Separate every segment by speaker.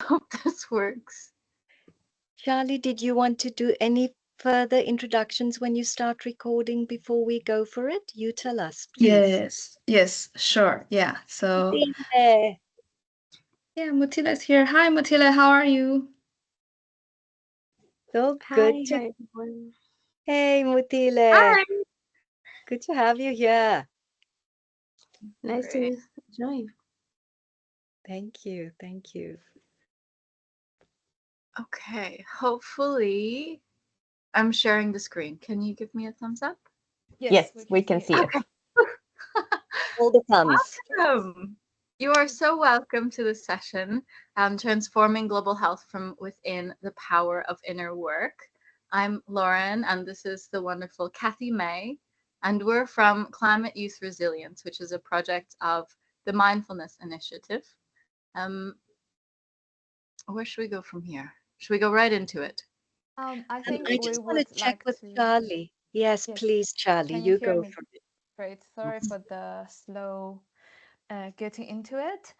Speaker 1: Hope this works.
Speaker 2: Charlie, did you want to do any further introductions when you start recording before we go for it? You tell us, please.
Speaker 1: Yes, sure. Yeah. So
Speaker 2: Mutile.
Speaker 1: yeah, Mutila's here. Hi, Mutila. How are you?
Speaker 2: So good
Speaker 3: Hi,
Speaker 2: to.
Speaker 3: hi everyone.
Speaker 2: Hey, Mutile.
Speaker 1: Hi.
Speaker 2: Good to have you here.
Speaker 3: Nice
Speaker 1: Great.
Speaker 3: to join.
Speaker 2: Thank you. Thank you.
Speaker 1: Okay. Hopefully, I'm sharing the screen. Can you give me a thumbs up?
Speaker 4: Yes, we can see it.
Speaker 1: Okay.
Speaker 2: All the thumbs.
Speaker 1: Welcome. You are so welcome to this session, Transforming Global Health from Within the Power of Inner Work. I'm Lauren, and this is the wonderful Kathy May, and we're from Climate Youth Resilience, which is a project of the Mindfulness Initiative. Where should we go from here? Should we go right into it?
Speaker 4: I think
Speaker 2: I
Speaker 4: we
Speaker 2: just want to
Speaker 4: would
Speaker 2: check
Speaker 4: like
Speaker 2: with
Speaker 4: to.
Speaker 2: Charlie. Yes,
Speaker 4: Yes,
Speaker 2: please, Charlie,
Speaker 4: can you
Speaker 2: you
Speaker 4: hear
Speaker 2: go
Speaker 4: me?
Speaker 2: for it.
Speaker 4: Great. Sorry for the slow getting into it.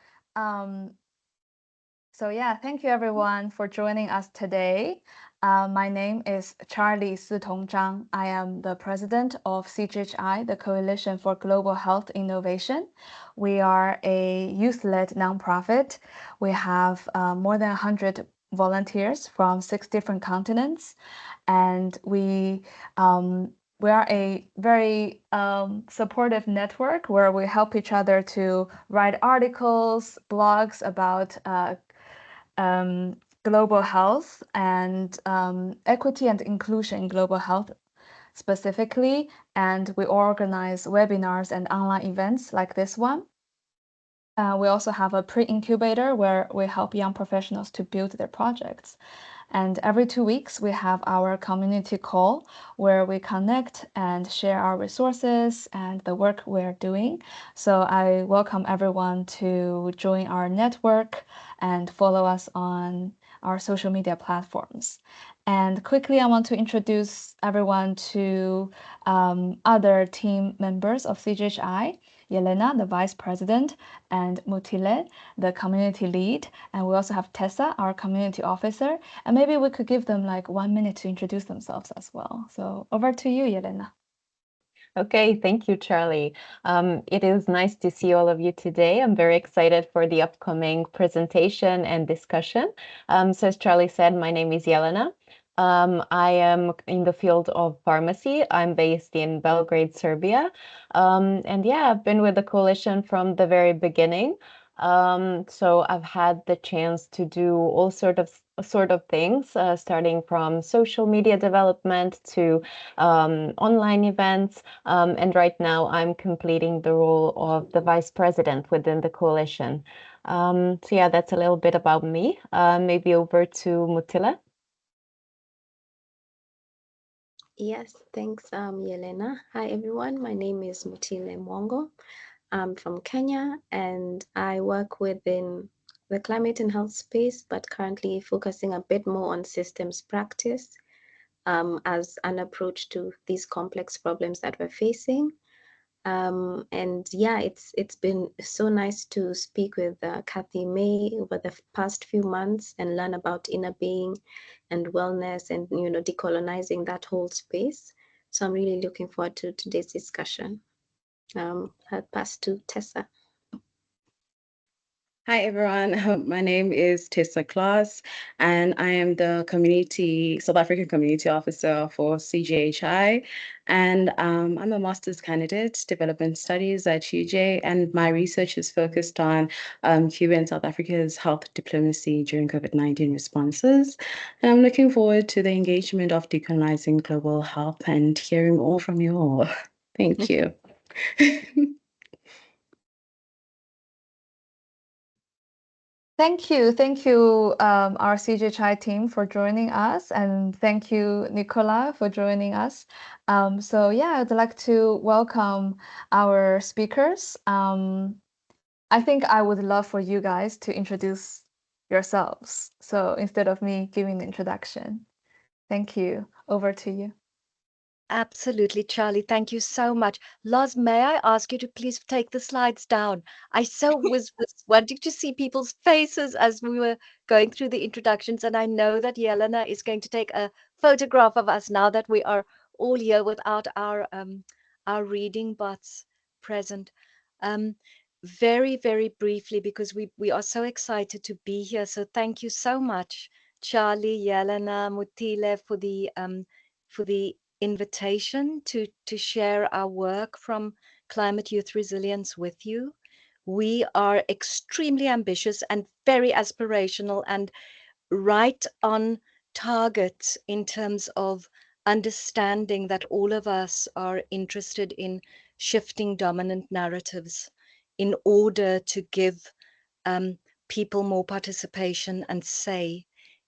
Speaker 4: So yeah, thank you everyone for joining us today. My name is Charlie Sitong Zhang. I am the president of CGHI, the Coalition for Global Health Innovation. We are a youth-led nonprofit. We have more than 100 volunteers from 6 different continents, and we are a very supportive network where we help each other to write articles, blogs about global health and equity and inclusion in global health specifically. And we organize webinars and online events like this one. We also have a pre-incubator where we help young professionals to build their projects. And every 2 weeks, we have our community call where we connect and share our resources and the work we're doing. So I welcome everyone to join our network and follow us on our social media platforms. And quickly, I want to introduce everyone to other team members of CGHI. Yelena, the vice president, and Mutile, the community lead. And we also have Tessa, our community officer. And maybe we could give them like 1 minute to introduce themselves as well. So over to you, Yelena. Okay, thank you, Charlie. It is nice to see all of you today. I'm very excited for the upcoming presentation and discussion. So as Charlie said, my name is Jelena. I am in the field of pharmacy. I'm based in Belgrade, Serbia. And yeah, I've been with the coalition from the very beginning. So I've had the chance to do all sort of things, starting from social media development to online events. And right now I'm completing the role of the vice president within the coalition. So yeah, that's a little bit about me. Maybe over to Mutila.
Speaker 3: Yes, thanks, Yelena. Hi everyone. My name is Mutile Mwongo. I'm from Kenya and I work within the climate and health space, but currently focusing a bit more on systems practice as an approach to these complex problems that we're facing. And yeah, it's been so nice to speak with Kathy May over the past few months and learn about inner being and wellness and decolonizing that whole space. So I'm really looking forward to today's discussion. I'll pass to Tessa.
Speaker 5: Hi, everyone. My name is Tessa Klaas, and I am the South African Community Officer for CGHI. And I'm a master's candidate, development studies at UJ, and my research is focused on Cuba and South Africa's health diplomacy during COVID-19 responses. And I'm looking forward to the engagement of decolonizing global health and hearing all from you all. Thank you.
Speaker 4: Thank you, our CGHI team for joining us, and thank you, Nicola, for joining us. So yeah, I'd like to welcome our speakers. I think I would love for you guys to introduce yourselves. So instead of me giving the introduction, thank you. Over to you.
Speaker 2: Absolutely, Charlie. Thank you so much. Loz, may I ask you to please take the slides down? I was wanting to see people's faces as we were going through the introductions, and I know that Yelena is going to take a photograph of us now that we are all here without our reading bots present. Um, very, very briefly, because we are so excited to be here. So thank you so much, Charlie, Yelena, Mutile, for the invitation to share our work from Climate Youth Resilience with you. We are extremely ambitious and very aspirational and right on target in terms of understanding that all of us are interested in shifting dominant narratives in order to give people more participation and say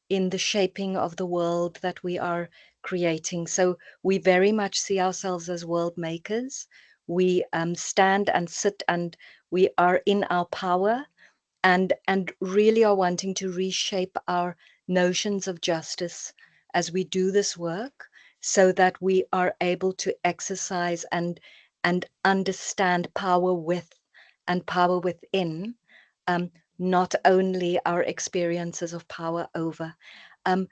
Speaker 2: in the shaping of the world that we are creating. So we very much see ourselves as world makers. We stand and sit and we are in our power and really are wanting to reshape our notions of justice as we do this work so that we are able to exercise and understand power with and power within, um, not only our experiences of power over. Um,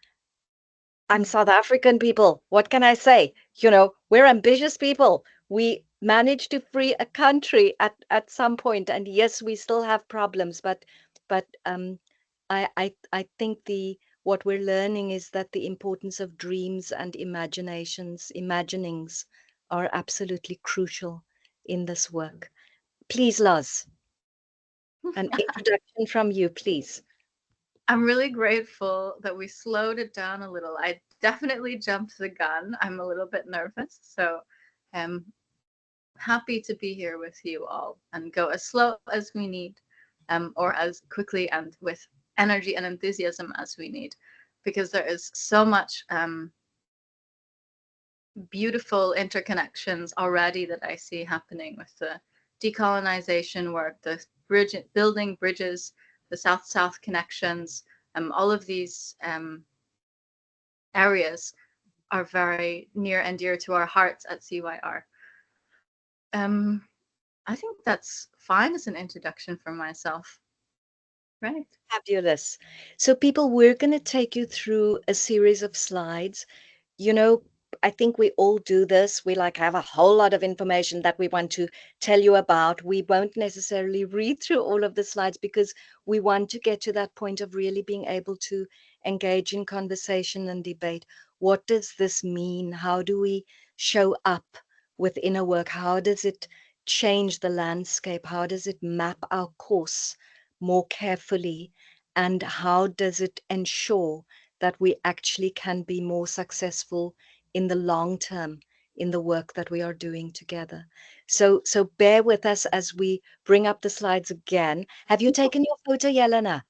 Speaker 2: I'm South African people. What can I say? You know, we're ambitious people. We managed to free a country at some point, and yes, we still have problems, but I think what we're learning is that the importance of dreams and imaginings are absolutely crucial in this work. Please, Laz, an introduction from you, please.
Speaker 1: I'm really grateful that we slowed it down a little. I definitely jumped the gun. I'm a little bit nervous, so I'm happy to be here with you all and go as slow as we need, or as quickly and with energy and enthusiasm as we need, because there is so much beautiful interconnections already that I see happening with the decolonization work, the building bridges, the South-South connections. All of these areas are very near and dear to our hearts at CYR. I think that's fine as an introduction for myself. Right.
Speaker 2: Fabulous. So people, we're going to take you through a series of slides. You know, I think we all do this. We like have a whole lot of information that we want to tell you about. We won't necessarily read through all of the slides because we want to get to that point of really being able to engage in conversation and debate. What does this mean? How do we show up within a work? How does it change the landscape? How does it map our course more carefully? And how does it ensure that we actually can be more successful in the long term in the work that we are doing together? So bear with us as we bring up the slides again. Have you taken your photo, Yelena?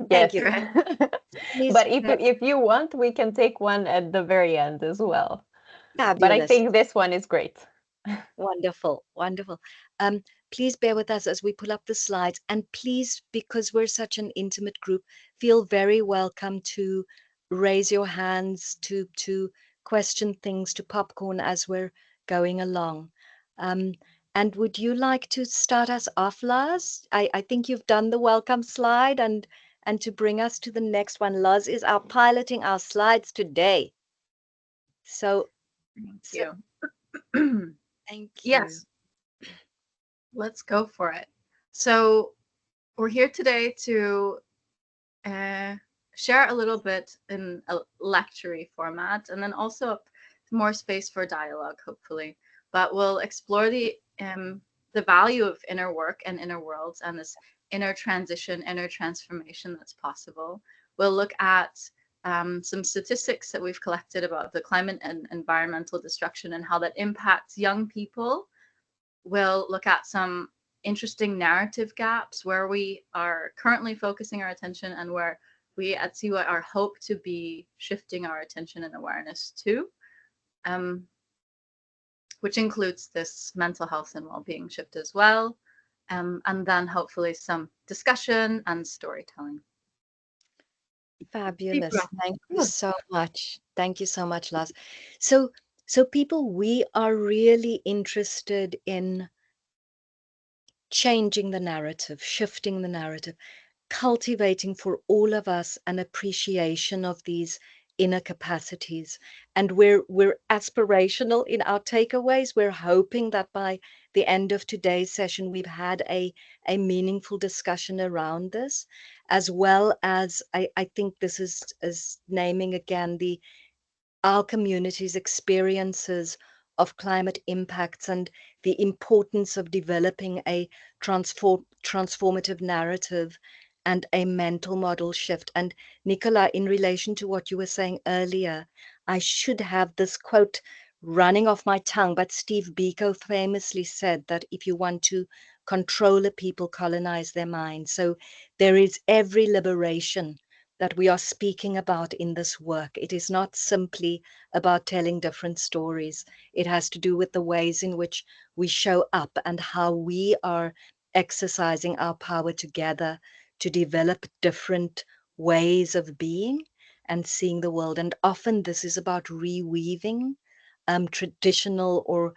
Speaker 2: Thank you.
Speaker 6: Yes. But if you want, we can take one at the very end as well.
Speaker 2: Fabulous.
Speaker 6: But I think this one is great.
Speaker 2: Wonderful, wonderful. Please bear with us as we pull up the slides, and please, because we're such an intimate group, feel very welcome to raise your hands, to question things, to popcorn as we're going along. And would you like to start us off, Laz? I think you've done the welcome slide, and to bring us to the next one. Laz is our piloting our slides today. So
Speaker 1: thank you.
Speaker 2: Thank you.
Speaker 1: Yes. Let's go for it. So we're here today to share a little bit in a lecture format, and then also more space for dialogue, hopefully. But we'll explore the value of inner work and inner worlds and this inner transition, inner transformation that's possible. We'll look at some statistics that we've collected about the climate and environmental destruction and how that impacts young people. We'll look at some interesting narrative gaps where we are currently focusing our attention and where we at CYR hope to be shifting our attention and awareness to, which includes this mental health and well-being shift as well, and then hopefully some discussion and storytelling.
Speaker 2: Fabulous.
Speaker 1: breath.
Speaker 2: Thank you
Speaker 4: Good.
Speaker 2: so much. Thank you so much, Lars. So, so people, we are really interested in changing the narrative, shifting the narrative, cultivating for all of us an appreciation of these inner capacities. And we're aspirational in our takeaways. We're hoping that by the end of today's session, we've had a meaningful discussion around this, as well as I think this is naming again our community's experiences of climate impacts and the importance of developing a transformative narrative and a mental model shift. And Nicola, in relation to what you were saying earlier, I should have this quote running off my tongue, but Steve Biko famously said that if you want to control a people, colonize their minds. So there is every liberation that we are speaking about in this work. It is not simply about telling different stories. It has to do with the ways in which we show up and how we are exercising our power together to develop different ways of being and seeing the world. And often this is about reweaving traditional or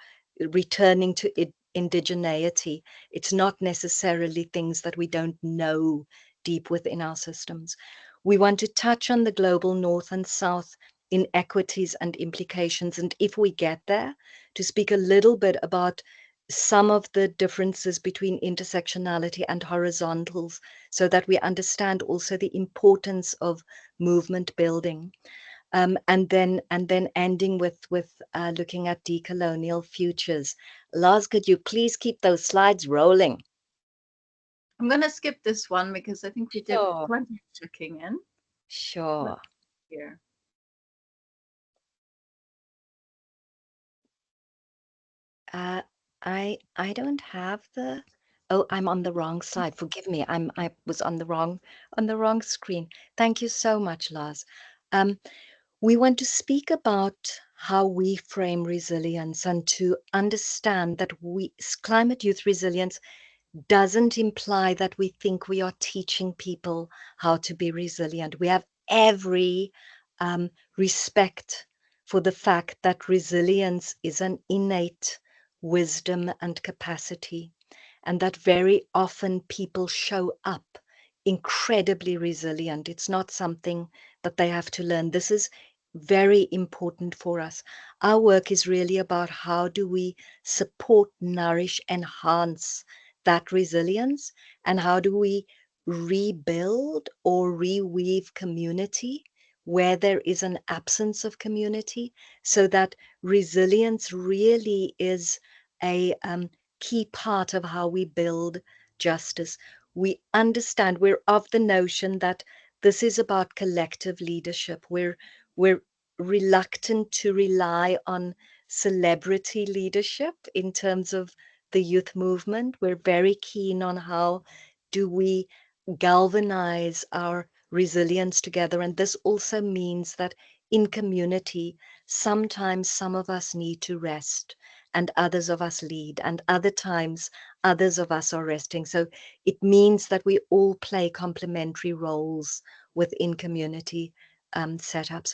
Speaker 2: returning to indigeneity. It's not necessarily things that we don't know deep within our systems. We want to touch on the global north and south inequities and implications. And if we get there, to speak a little bit about some of the differences between intersectionality and horizontals so that we understand also the importance of movement building. And then ending with looking at decolonial futures. Lars, could you please keep those slides rolling?
Speaker 1: I'm going to skip this one because I think we did
Speaker 2: Sure.
Speaker 1: plenty of checking in.
Speaker 2: Sure.
Speaker 1: Here.
Speaker 2: I don't have the. Oh, I'm on the wrong slide. Forgive me. I was on the wrong screen. Thank you so much, Lars. We want to speak about how we frame resilience and to understand that climate youth resilience doesn't imply that we think we are teaching people how to be resilient. We have every respect for the fact that resilience is an innate wisdom and capacity, and that very often people show up incredibly resilient. It's not something that they have to learn. This is very important for us. Our work is really about how do we support, nourish, enhance that resilience, and how do we rebuild or reweave community where there is an absence of community, so that resilience really is a key part of how we build justice. We understand, we're of the notion that this is about collective leadership. We're reluctant to rely on celebrity leadership in terms of the youth movement. We're very keen on how do we galvanize our resilience together. And this also means that in community, sometimes some of us need to rest and others of us lead, and other times others of us are resting. So it means that we all play complementary roles within community setups.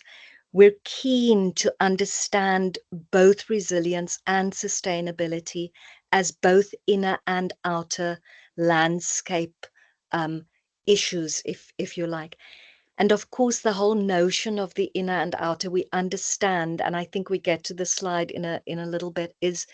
Speaker 2: We're keen to understand both resilience and sustainability as both inner and outer landscape issues, if you like. And of course, the whole notion of the inner and outer, we understand, and I think we get to the slide in a little bit, is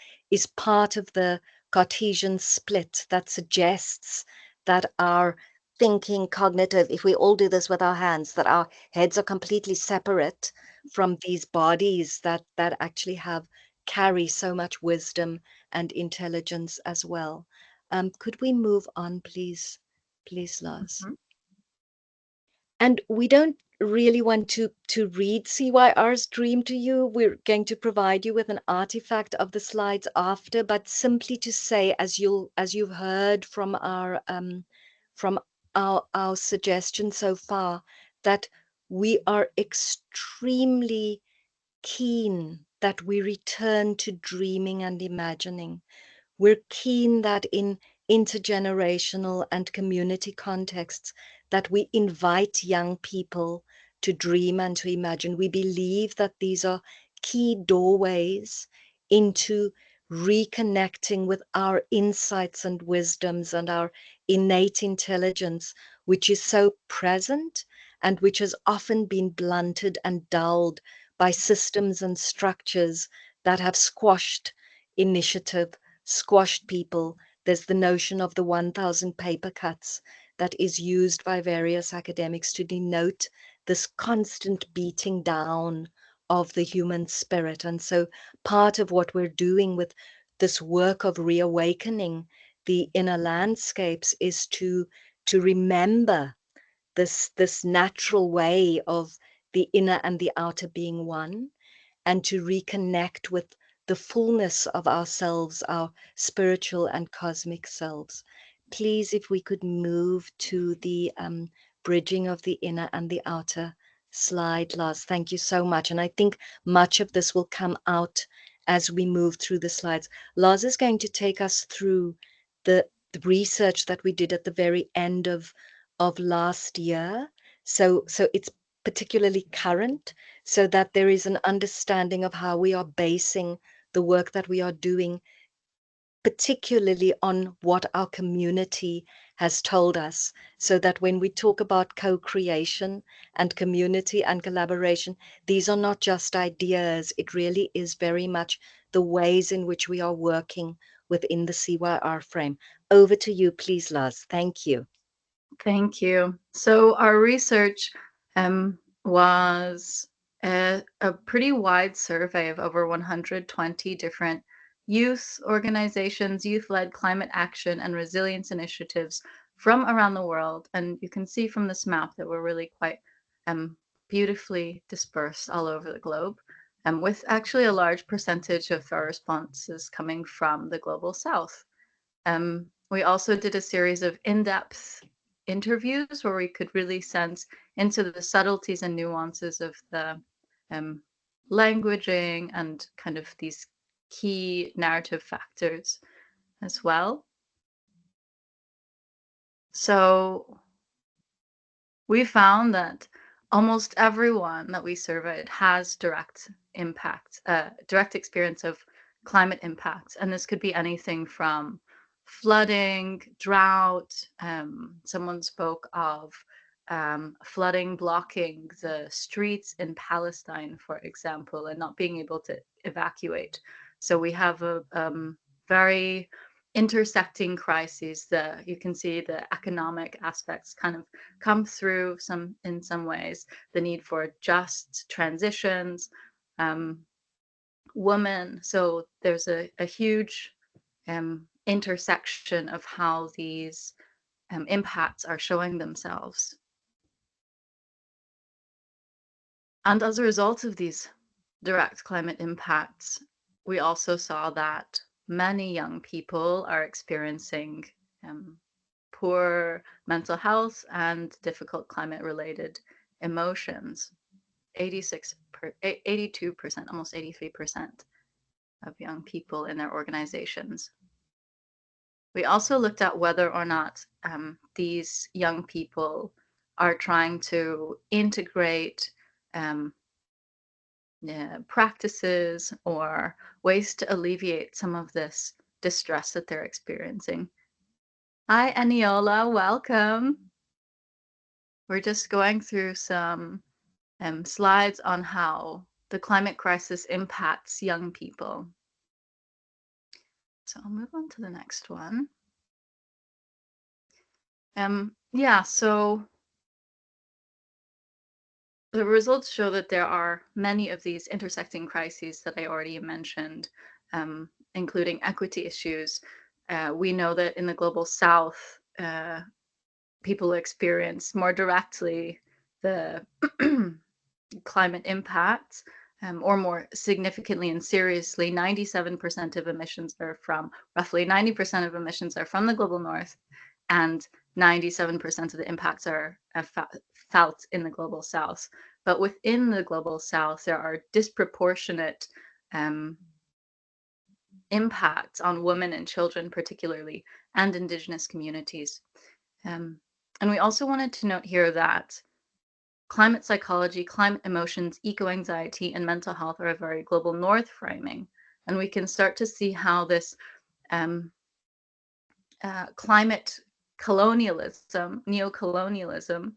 Speaker 2: part of the Cartesian split that suggests that our thinking, cognitive, if we all do this with our hands, that our heads are completely separate from these bodies that actually carry so much wisdom and intelligence as well. Could we move on, please, Lars?
Speaker 1: Mhm.
Speaker 2: And we don't really want to read CYR's dream to you. We're going to provide you with an artifact of the slides after, but simply to say, as you've heard from our suggestion so far, that we are extremely keen that we return to dreaming and imagining. We're keen that in intergenerational and community contexts that we invite young people to dream and to imagine. We believe that these are key doorways into reconnecting with our insights and wisdoms and our innate intelligence, which is so present and which has often been blunted and dulled by systems and structures that have squashed initiative, squashed people. There's the notion of the 1,000 paper cuts that is used by various academics to denote this constant beating down of the human spirit. And so part of what we're doing with this work of reawakening the inner landscapes is to remember this natural way of the inner and the outer being one, and to reconnect with the fullness of ourselves, our spiritual and cosmic selves. Please, if we could move to the bridging of the inner and the outer slide, Lars. Thank you so much. And I think much of this will come out as we move through the slides. Lars is going to take us through the research that we did at the very end of last year. So it's particularly current, so that there is an understanding of how we are basing the work that we are doing, particularly on what our community has told us, so that when we talk about co-creation and community and collaboration, these are not just ideas. It really is very much the ways in which we are working within the CYR frame. Over to you, please, Lars. Thank you.
Speaker 1: Thank you. So our research was a pretty wide survey of over 120 different youth organizations, youth-led climate action and resilience initiatives from around the world. And you can see from this map that we're really quite beautifully dispersed all over the globe, with actually a large percentage of our responses coming from the Global South. We also did a series of in-depth interviews where we could really sense into the subtleties and nuances of the languaging and kind of these key narrative factors as well. So we found that almost everyone that we surveyed has direct impact, direct experience of climate impact. And this could be anything from flooding, drought. Someone spoke of flooding blocking the streets in Palestine, for example, and not being able to evacuate. So we have a very intersecting crises. You can see the economic aspects kind of come through in some ways, the need for just transitions, women. So there's a huge intersection of how these impacts are showing themselves. And as a result of these direct climate impacts, we also saw that many young people are experiencing poor mental health and difficult climate-related emotions. 82%, almost 83% of young people in their organizations. We also looked at whether or not these young people are trying to integrate practices or ways to alleviate some of this distress that they're experiencing. Hi, Aniola, welcome. We're just going through some slides on how the climate crisis impacts young people. So I'll move on to the next one. Yeah, so the results show that there are many of these intersecting crises that I already mentioned, including equity issues. We know that in the Global South, people experience more directly the climate impacts, or more significantly and seriously, 97% of emissions are from, roughly 90% of emissions are from the Global North, and 97% of the impacts are felt in the Global South. But within the Global South, there are disproportionate impacts on women and children, particularly, and Indigenous communities. And we also wanted to note here that climate psychology, climate emotions, eco-anxiety, and mental health are a very global north framing. And we can start to see how this climate colonialism, neocolonialism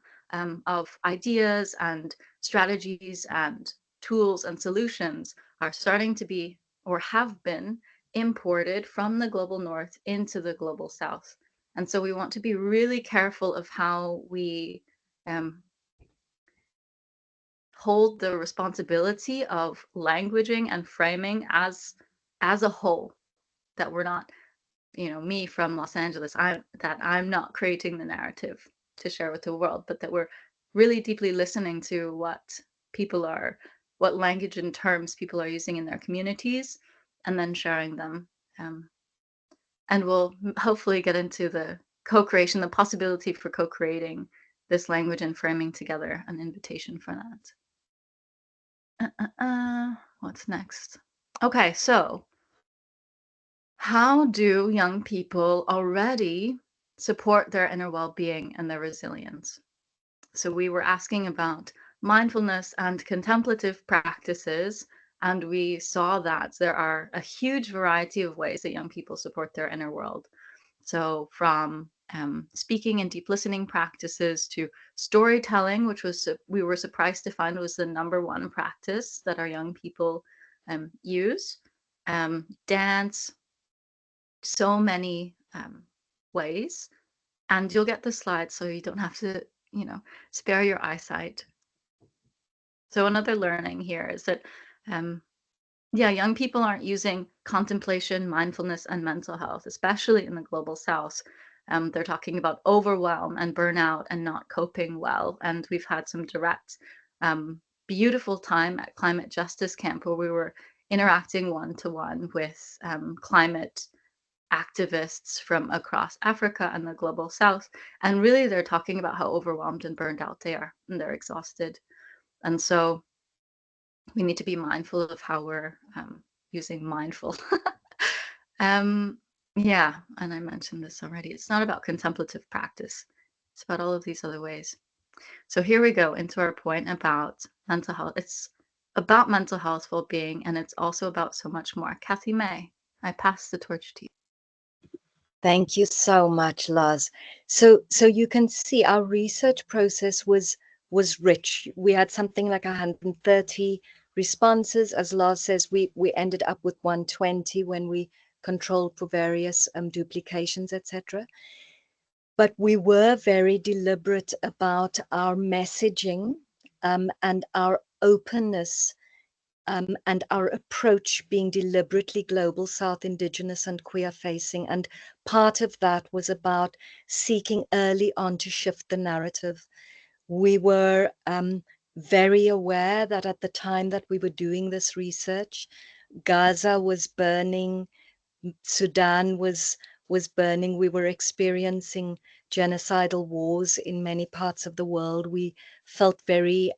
Speaker 1: of ideas and strategies and tools and solutions are starting to be or have been imported from the global north into the global south. And so we want to be really careful of how we hold the responsibility of languaging and framing as a whole, that we're not, me from Los Angeles, I'm not creating the narrative to share with the world, but that we're really deeply listening to what language and terms people are using in their communities, and then sharing them. And we'll hopefully get into the co-creation, the possibility for co-creating this language and framing together, an invitation for that. What's next? Okay, so how do young people already support their inner well-being and their resilience? So we were asking about mindfulness and contemplative practices, and we saw that there are a huge variety of ways that young people support their inner world. So from speaking and deep listening practices to storytelling, which we were surprised to find was the #1 practice that our young people use, dance, so many ways. And you'll get the slides so you don't have to, spare your eyesight. So another learning here is that, young people aren't using contemplation, mindfulness, and mental health, especially in the global south. They're talking about overwhelm and burnout and not coping well. And we've had some direct, beautiful time at Climate Justice Camp where we were interacting one-to-one with climate activists from across Africa and the global south. And really, they're talking about how overwhelmed and burned out they are, and they're exhausted. And so we need to be mindful of how we're using mindful. Yeah, and I mentioned this already. It's not about contemplative practice. It's about all of these other ways. So here we go into our point about mental health. It's about mental health, well-being, and it's also about so much more. Kathy May, I pass the torch to you.
Speaker 2: Thank you so much, Laz. So you can see our research process was rich. We had something like 130 responses. As Laz says, we ended up with 120 when we controlled for various duplications, etc. But we were very deliberate about our messaging and our openness and our approach being deliberately global, South, Indigenous and queer facing. And part of that was about seeking early on to shift the narrative. We were very aware that at the time that we were doing this research, Gaza was burning, Sudan was burning. We were experiencing genocidal wars in many parts of the world. We felt very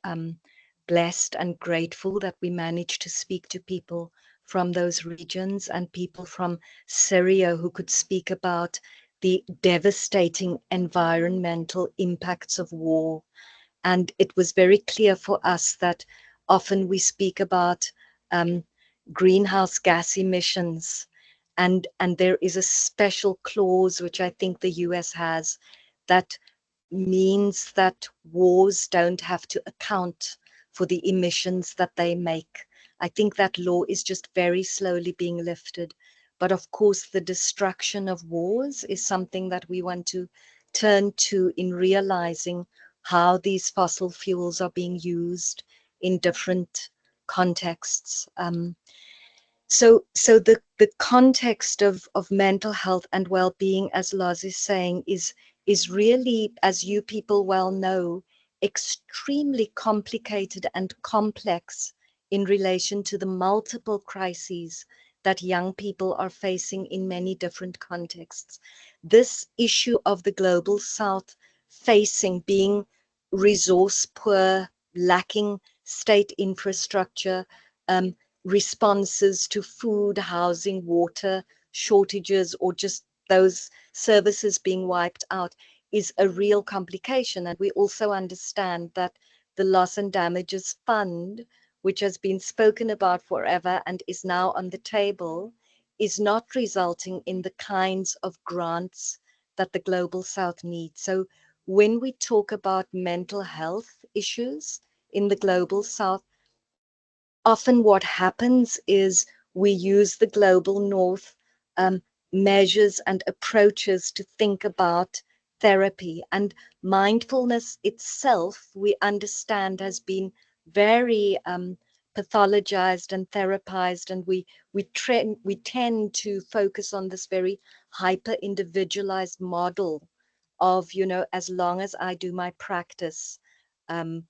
Speaker 2: blessed and grateful that we managed to speak to people from those regions and people from Syria who could speak about the devastating environmental impacts of war. And it was very clear for us that often we speak about greenhouse gas emissions, and there is a special clause which I think the US has that means that wars don't have to account for the emissions that they make. I think that law is just very slowly being lifted. But of course, the destruction of wars is something that we want to turn to in realizing how these fossil fuels are being used in different contexts. So the context of mental health and well-being, as Laz is saying, is really, as you people well know, extremely complicated and complex in relation to the multiple crises that young people are facing in many different contexts. This issue of the global south facing being resource poor, lacking state infrastructure, responses to food, housing, water shortages, or just those services being wiped out is a real complication. And we also understand that the Loss and Damages Fund, which has been spoken about forever and is now on the table, is not resulting in the kinds of grants that the Global South needs. So when we talk about mental health issues in the Global South, often what happens is we use the Global North um, measures and approaches to think about therapy. And mindfulness itself, we understand, has been very pathologized and therapized, and we tend to focus on this very hyper individualized model of, as long as I do my practice, um,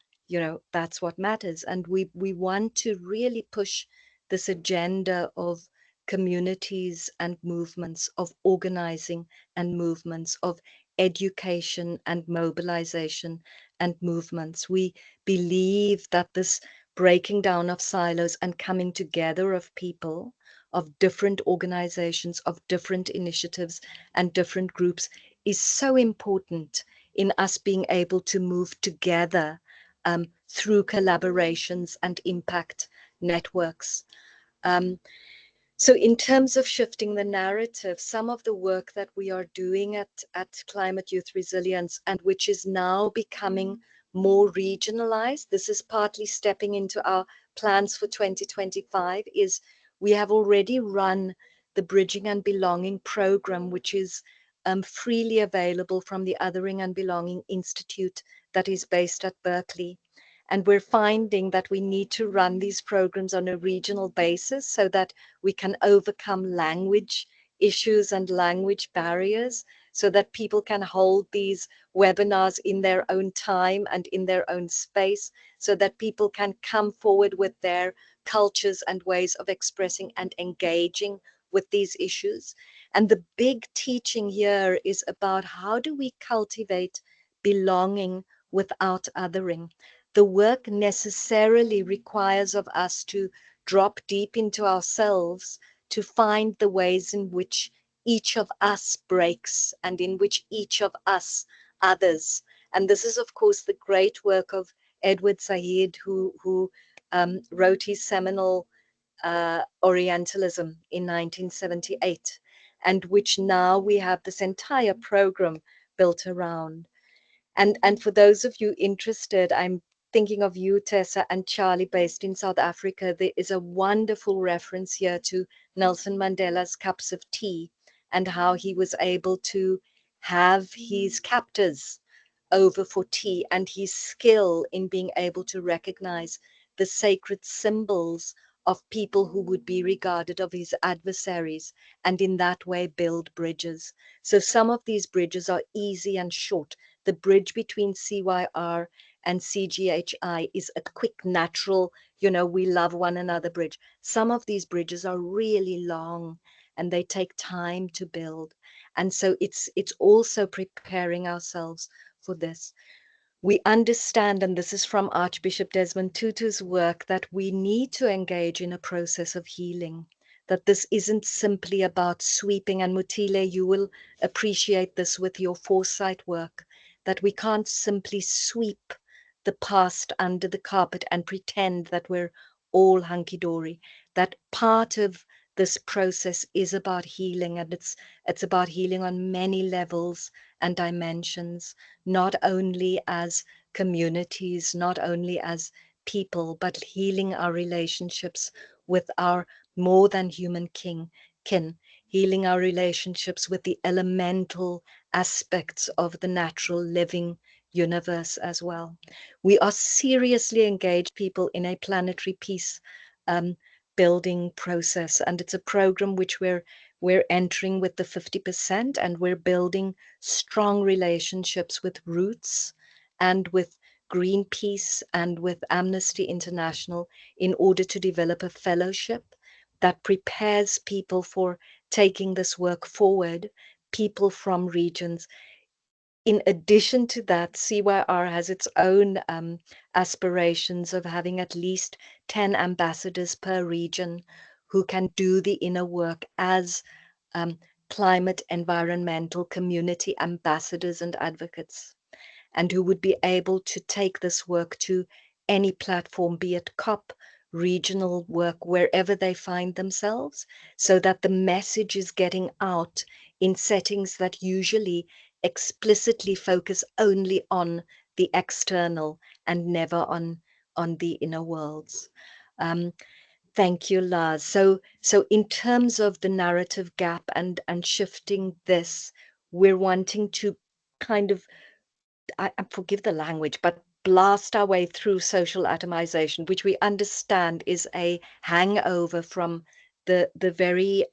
Speaker 2: that's what matters. And we want to really push this agenda of communities and movements, of organizing and movements, of education and mobilization and movements. We believe that this breaking down of silos and coming together of people, of different organizations, of different initiatives and different groups is so important in us being able to move together through collaborations and impact networks. So in terms of shifting the narrative, some of the work that we are doing at Climate Youth Resilience, and which is now becoming more regionalized, this is partly stepping into our plans for 2025, is we have already run the Bridging and Belonging program, which is freely available from the Othering and Belonging Institute that is based at Berkeley. And we're finding that we need to run these programs on a regional basis so that we can overcome language issues and language barriers, so that people can hold these webinars in their own time and in their own space, so that people can come forward with their cultures and ways of expressing and engaging with these issues. And the big teaching here is about how do we cultivate belonging without othering. The work necessarily requires of us to drop deep into ourselves to find the ways in which each of us breaks and in which each of us others. And this is, of course, the great work of Edward Said, who wrote his seminal Orientalism in 1978, and which now we have this entire program built around. And for those of you interested, I'm thinking of you, Tessa, and Charlie, based in South Africa. There is a wonderful reference here to Nelson Mandela's cups of tea and how he was able to have his captors over for tea, and his skill in being able to recognize the sacred symbols of people who would be regarded of his adversaries, and in that way build bridges. So some of these bridges are easy and short. The bridge between CYR and CGHI is a quick, natural, we love one another bridge. Some of these bridges are really long and they take time to build. And so it's also preparing ourselves for this. We understand, and this is from Archbishop Desmond Tutu's work, that we need to engage in a process of healing, that this isn't simply about sweeping, and Mutile, you will appreciate this with your foresight work, that we can't simply sweep the past under the carpet and pretend that we're all hunky-dory, that part of this process is about healing, and it's about healing on many levels and dimensions, not only as communities, not only as people, but healing our relationships with our more than human kin, healing our relationships with the elemental aspects of the natural living universe as well. We are seriously engaged people in a planetary peace building process, and it's a program which we're entering with the 50%, and we're building strong relationships with Roots and with Greenpeace and with Amnesty International in order to develop a fellowship that prepares people for taking this work forward, people from regions. In addition to that, CYR has its own aspirations of having at least 10 ambassadors per region who can do the inner work as climate, environmental community ambassadors and advocates, and who would be able to take this work to any platform, be it COP, regional work, wherever they find themselves, so that the message is getting out in settings that usually explicitly focus only on the external and never on the inner worlds. Thank you, Lars. So in terms of the narrative gap and shifting this, we're wanting to kind of, I forgive the language, but blast our way through social atomization, which we understand is a hangover from the very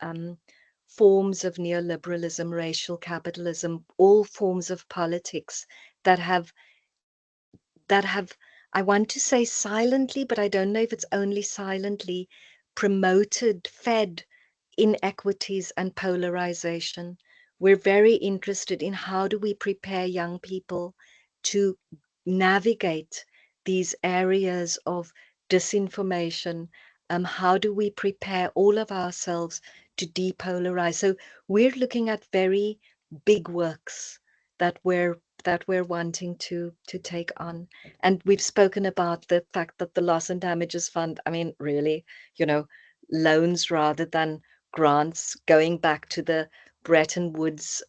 Speaker 2: forms of neoliberalism, racial capitalism, all forms of politics that have, I want to say silently, but I don't know if it's only silently, promoted, fed inequities and polarization. We're very interested in how do we prepare young people to navigate these areas of disinformation. How do we prepare all of ourselves to depolarize? So we're looking at very big works that we're wanting to take on. And we've spoken about the fact that the Loss and Damages Fund, I mean, really, loans rather than grants, going back to the Bretton Woods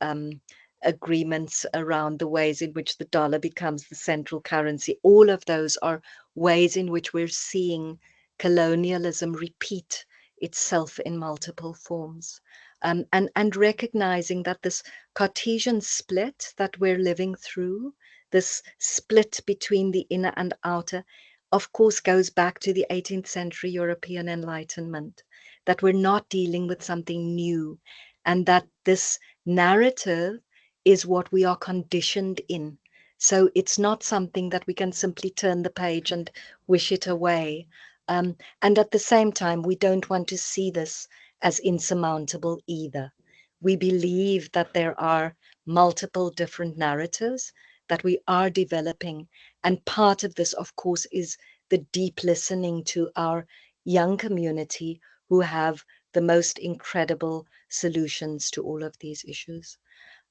Speaker 2: agreements around the ways in which the dollar becomes the central currency. All of those are ways in which we're seeing colonialism repeat itself in multiple forms. And recognizing that this Cartesian split that we're living through, this split between the inner and outer, of course, goes back to the 18th century European Enlightenment, that we're not dealing with something new, and that this narrative is what we are conditioned in. So it's not something that we can simply turn the page and wish it away. And at the same time, we don't want to see this as insurmountable either. We believe that there are multiple different narratives that we are developing. And part of this, of course, is the deep listening to our young community who have the most incredible solutions to all of these issues.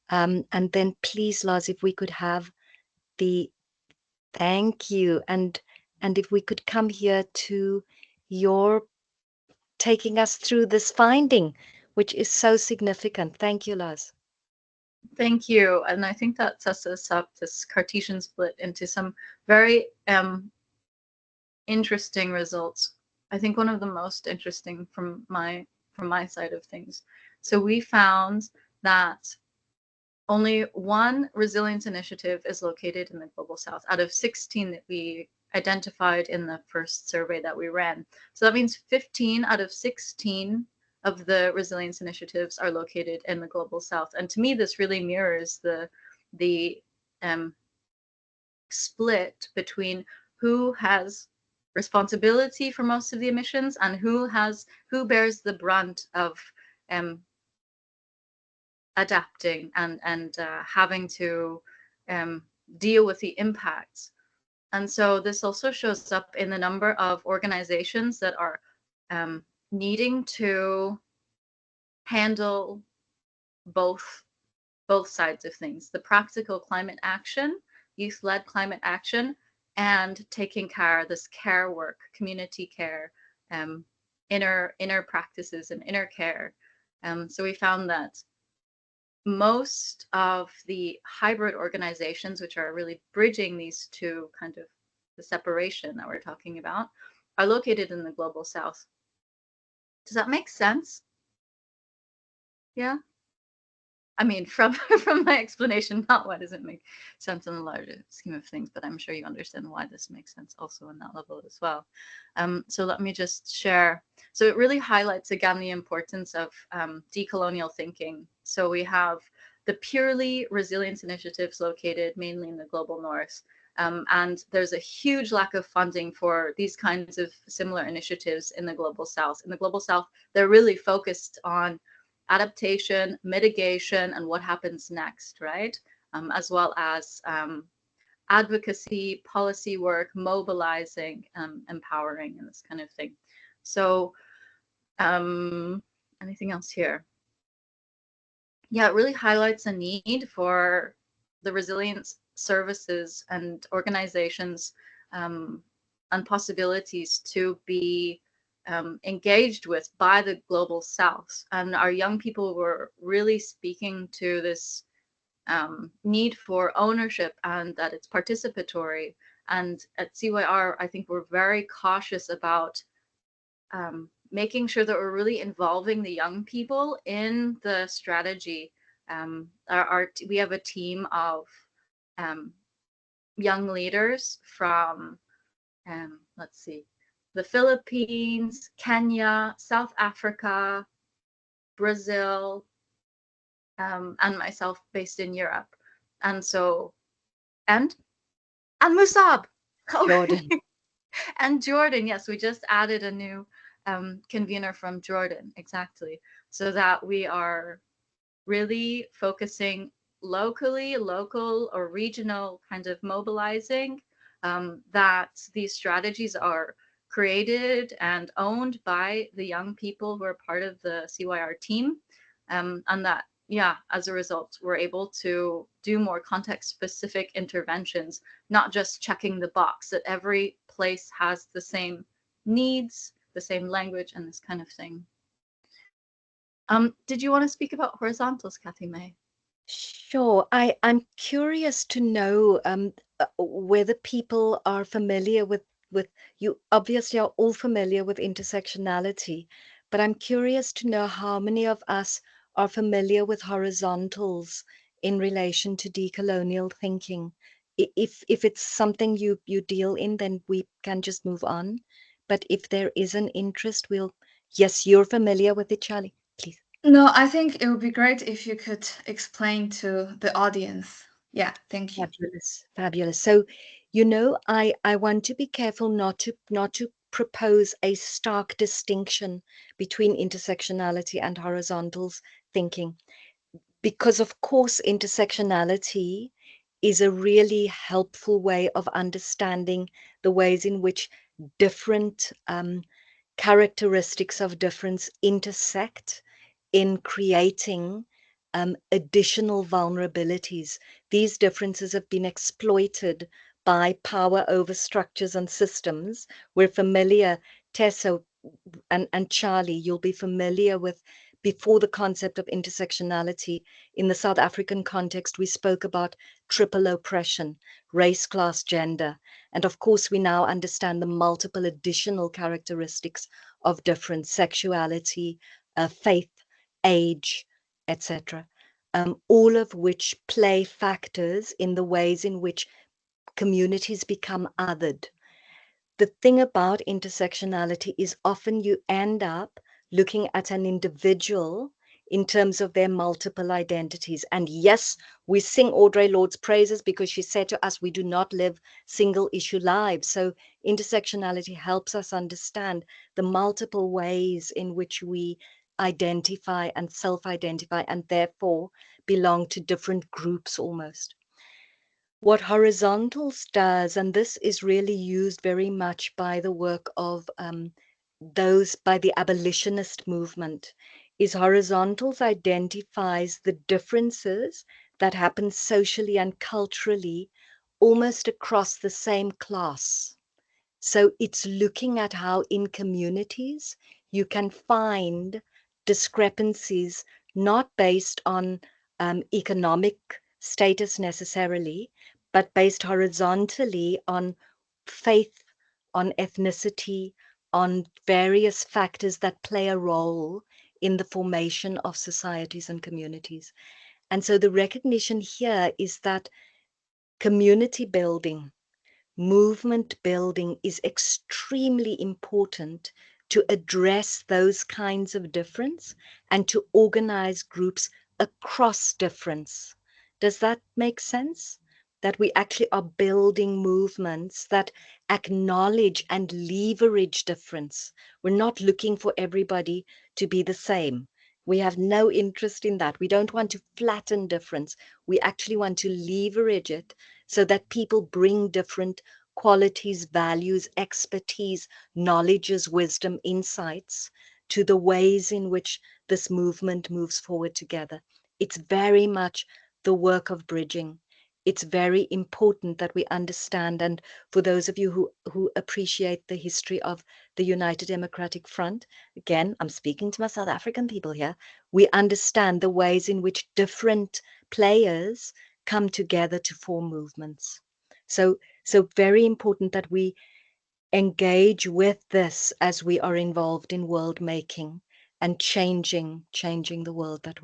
Speaker 2: And then please, Lars, if we could have the thank you. And if we could come here to your taking us through this finding, which is so significant. Thank you, Lars.
Speaker 1: Thank you. And I think that sets us up, this Cartesian split, into some very interesting results. I think one of the most interesting from my side of things. So we found that only one resilience initiative is located in the Global South out of 16 that we identified in the first survey that we ran. So that means 15 out of 16 of the resilience initiatives are located in the Global South. And to me, this really mirrors the split between who has responsibility for most of the emissions and who bears the brunt of adapting and having to deal with the impacts. And so this also shows up in the number of organizations that are needing to handle both sides of things: the practical climate action, youth-led climate action, and taking care, this care work, community care, inner practices and inner care. So we found that most of the hybrid organizations, which are really bridging these two, kind of the separation that we're talking about, are located in the Global South. Does that make sense? Yeah. I mean, from my explanation, not why does it make sense in the larger scheme of things, but I'm sure you understand why this makes sense also in that level as well. So let me just share. So it really highlights again the importance of decolonial thinking. So we have the purely resilience initiatives located mainly in the Global North. And there's a huge lack of funding for these kinds of similar initiatives in the Global South. In the Global South, they're really focused on adaptation, mitigation, and what happens next, right? As well as advocacy, policy work, mobilizing, empowering, and this kind of thing. So anything else here? yeah, it really highlights a need for the resilience services and organizations and possibilities to be engaged with by the global south. And our young people were really speaking to this need for ownership and that it's participatory. And at CYR, I think we're very cautious about making sure that we're really involving the young people in the strategy. We have a team of um, young leaders from, let's see, the Philippines, Kenya, South Africa, Brazil, and myself based in Europe. And so, and Musab.
Speaker 2: Jordan.
Speaker 1: And Jordan, yes, we just added a new convener from Jordan, exactly, so that we are really focusing locally, local or regional kind of mobilizing, that these strategies are created and owned by the young people who are part of the CYR team, and that, yeah, as a result, we're able to do more context-specific interventions, not just checking the box that every place has the same needs, the same language, and this kind of thing. Did you want to speak about horizontals, Kathy May?
Speaker 2: Sure. I'm curious to know whether people are familiar with you obviously are all familiar with intersectionality, but I'm curious to know how many of us are familiar with horizontals in relation to decolonial thinking. If it's something you deal in, then we can just move on. But if there is an interest, yes, you're familiar with it, Charlie, please.
Speaker 4: No, I think it would be great if you could explain to the audience. Yeah, thank you.
Speaker 2: Fabulous, fabulous. So, I want to be careful not to propose a stark distinction between intersectionality and horizontals thinking, because of course intersectionality is a really helpful way of understanding the ways in which different characteristics of difference intersect in creating additional vulnerabilities. These differences have been exploited by power over structures and systems. We're familiar, Tessa and Charlie, you'll be familiar with, before the concept of intersectionality, in the South African context, we spoke about triple oppression, race, class, gender. And of course, we now understand the multiple additional characteristics of different sexuality, faith, age, etc. All of which play factors in the ways in which communities become othered. The thing about intersectionality is often you end up looking at an individual in terms of their multiple identities. And yes, we sing Audre Lorde's praises because she said to us, we do not live single issue lives. So intersectionality helps us understand the multiple ways in which we identify and self-identify and therefore belong to different groups almost. What horizontals does, and this is really used very much by the work of by the abolitionist movement, is horizontals identifies the differences that happen socially and culturally almost across the same class. So it's looking at how in communities you can find discrepancies not based on economic status necessarily, but based horizontally on faith, on ethnicity, on various factors that play a role in the formation of societies and communities. And so the recognition here is that community building, movement building is extremely important to address those kinds of difference and to organize groups across difference. Does that make sense? That we actually are building movements that acknowledge and leverage difference. We're not looking for everybody to be the same. We have no interest in that. We don't want to flatten difference. We actually want to leverage it so that people bring different qualities, values, expertise, knowledges, wisdom, insights to the ways in which this movement moves forward together. it's very much the work of bridging. It's very important that we understand, and for those of you who appreciate the history of the United Democratic Front, again, I'm speaking to my South African people here, we understand the ways in which different players come together to form movements. So very important that we engage with this as we are involved in world making and changing the world that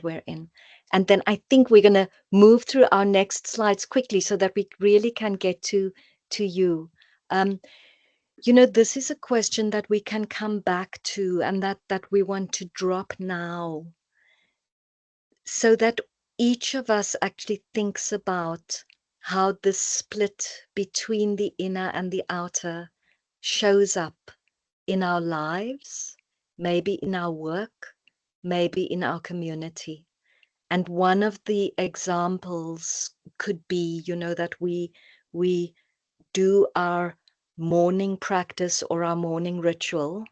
Speaker 2: we're in. And then I think we're going to move through our next slides quickly so that we really can get to you. You know, this is a question that we can come back to, and that we want to drop now, so that each of us actually thinks about how this split between the inner and the outer shows up in our lives, maybe in our work, maybe in our community. And one of the examples could be, you know, that we do our morning practice or our morning ritual,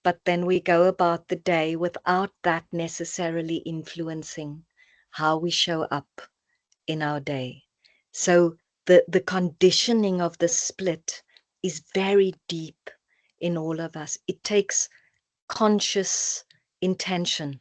Speaker 2: but then we go about the day without that necessarily influencing how we show up in our day. So the conditioning of the split is very deep in all of us. It takes conscious intention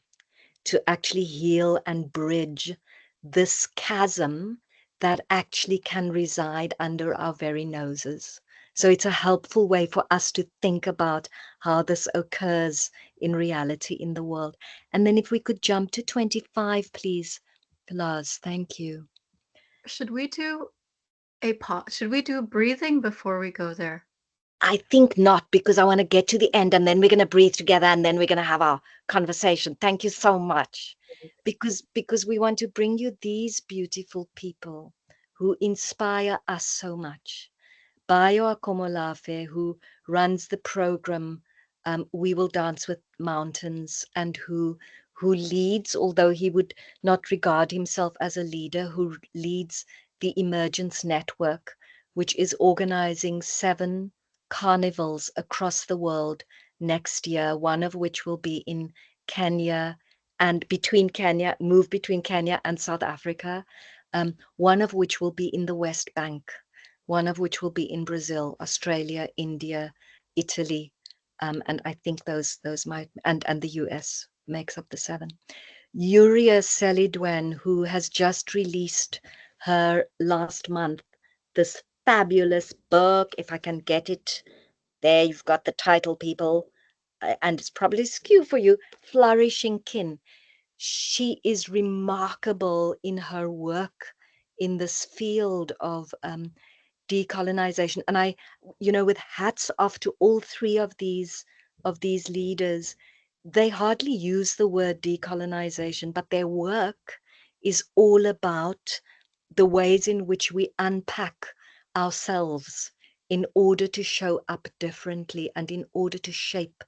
Speaker 2: to actually heal and bridge this chasm that actually can reside under our very noses. So it's a helpful way for us to think about how this occurs in reality in the world. And then if we could jump to 25, please, Lars, thank you.
Speaker 1: Should we do a pause? Should we do breathing before we go there?
Speaker 2: I think not, because I want to get to the end and then we're going to breathe together and then we're going to have our conversation. Thank you so much. Because we want to bring you these beautiful people who inspire us so much. Bayo Akomolafe, who runs the program We Will Dance with Mountains, and who leads, although he would not regard himself as a leader, who leads the Emergence Network, which is organizing 7 carnivals across the world next year, one of which will be in Kenya and between Kenya and South Africa, one of which will be in the West Bank, one of which will be in Brazil, Australia, India, Italy, and I think those might, and the US makes up the 7. Yuria Selidwen, who has just released her last month, this fabulous book, if I can get it. There, you've got the title, people, and it's probably skew for you, Flourishing Kin. She is remarkable in her work in this field of decolonization. And I, you know, with hats off to all 3 of these leaders, they hardly use the word decolonization, but their work is all about the ways in which we unpack ourselves in order to show up differently and in order to shape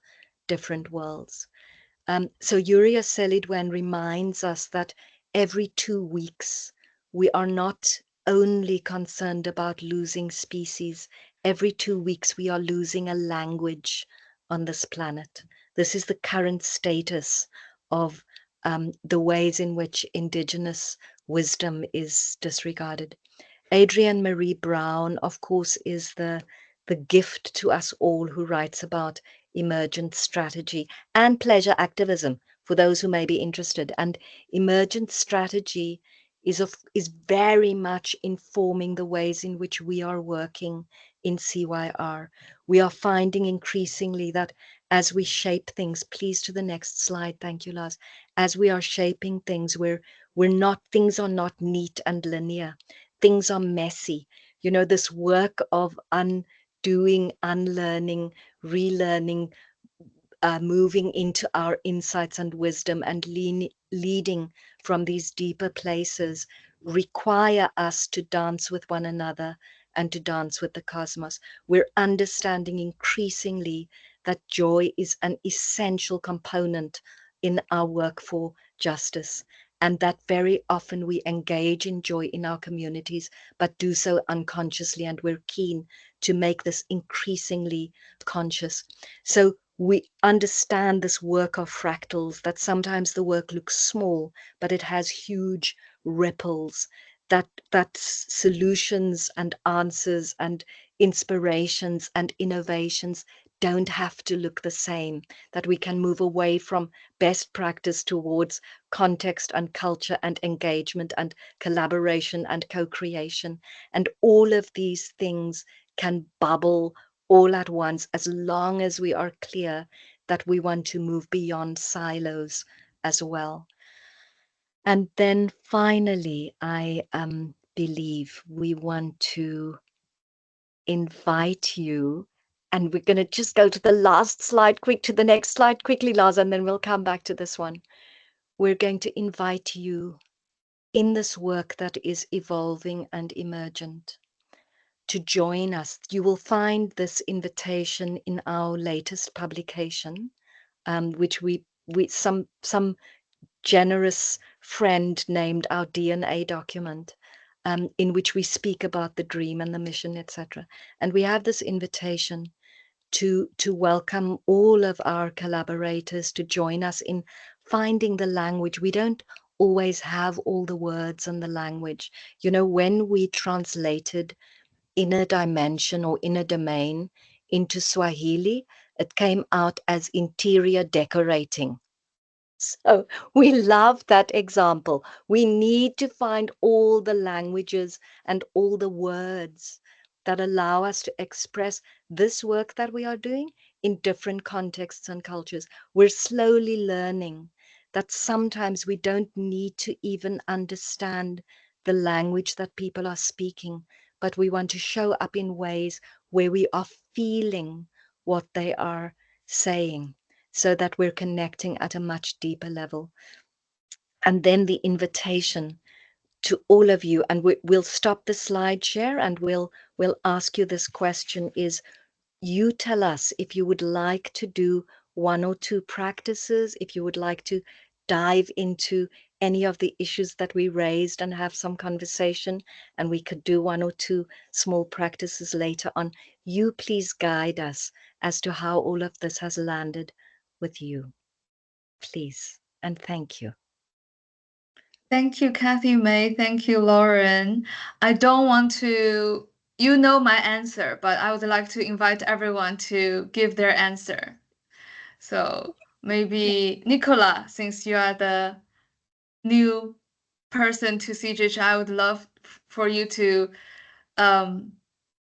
Speaker 2: different worlds. So Yuria Selidwen reminds us that every 2 weeks, we are not only concerned about losing species. Every 2 weeks, we are losing a language on this planet. This is the current status of the ways in which indigenous wisdom is disregarded. Adrienne Marie Brown, of course, is the gift to us all who writes about emergent strategy and pleasure activism, for those who may be interested. And emergent strategy is very much informing the ways in which we are working in CYR. We are finding increasingly that as we shape things, please to the next slide, thank you, Lars. As we are shaping things, things are not neat and linear. Things are messy. You know, this work of undoing, unlearning, relearning, moving into our insights and wisdom and leading from these deeper places require us to dance with one another and to dance with the cosmos. We're understanding increasingly that joy is an essential component in our work for justice, and that very often we engage in joy in our communities, but do so unconsciously, and we're keen to make this increasingly conscious. So we understand this work of fractals, that sometimes the work looks small, but it has huge ripples, that solutions and answers and inspirations and innovations don't have to look the same, that we can move away from best practice towards context and culture and engagement and collaboration and co-creation. And all of these things can bubble all at once, as long as we are clear that we want to move beyond silos as well. And then finally, I believe we want to invite you, and we're going to just go to the last slide, to the next slide quickly, Lars, and then we'll come back to this one. We're going to invite you in this work that is evolving and emergent to join us. You will find this invitation in our latest publication, which some generous friend named our DNA document, in which we speak about the dream and the mission, etc. And we have this invitation to welcome all of our collaborators to join us in finding the language. We don't always have all the words and the language. You know, when we translated Inner Dimension or Inner Domain into Swahili, it came out as interior decorating. So we love that example. We need to find all the languages and all the words that allow us to express this work that we are doing in different contexts and cultures. We're slowly learning that sometimes we don't need to even understand the language that people are speaking, but we want to show up in ways where we are feeling what they are saying, so that we're connecting at a much deeper level. And then the invitation to all of you, and we'll stop the slide share and we'll ask you this question, is you tell us if you would like to do one or two practices, if you would like to dive into any of the issues that we raised and have some conversation, and we could do one or two small practices later on. You please guide us as to how all of this has landed with you, please, and thank you.
Speaker 4: Thank you, Kathy May. Thank you, Lauren. I don't want to, you know my answer, but I would like to invite everyone to give their answer. So maybe Nicola, since you are the new person to CGHI, I would love for you to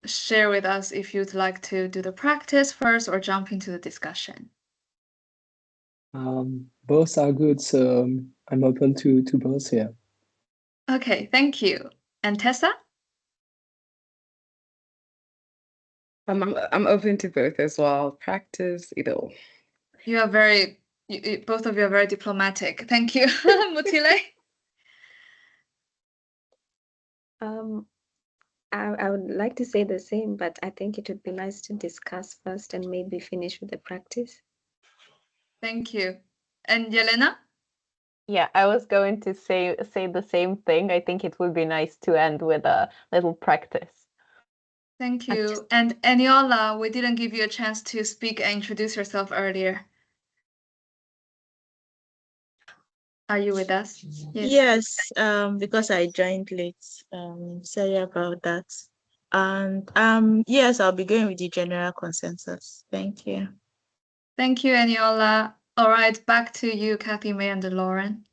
Speaker 4: share with us if you'd like to do the practice first or jump into the discussion.
Speaker 7: Both are good, so I'm open to both here.
Speaker 4: Okay, thank you. And Tessa?
Speaker 5: I'm open to both as well. Practice either.
Speaker 4: You are very, both of you are very diplomatic. Thank you. Mutile?
Speaker 3: I would like to say the same, but I think it would be nice to discuss first and maybe finish with the practice.
Speaker 4: Thank you. And Yelena?
Speaker 6: Yeah, I was going to say the same thing. I think it would be nice to end with a little practice.
Speaker 4: Thank you. And Eniola, we didn't give you a chance to speak and introduce yourself earlier. Are you with us?
Speaker 8: Yes, because I joined late. Sorry about that. And yes, I'll be going with the general consensus. Thank you.
Speaker 4: Thank you, Eniola. All right, back to you, Kathy May and Lauren.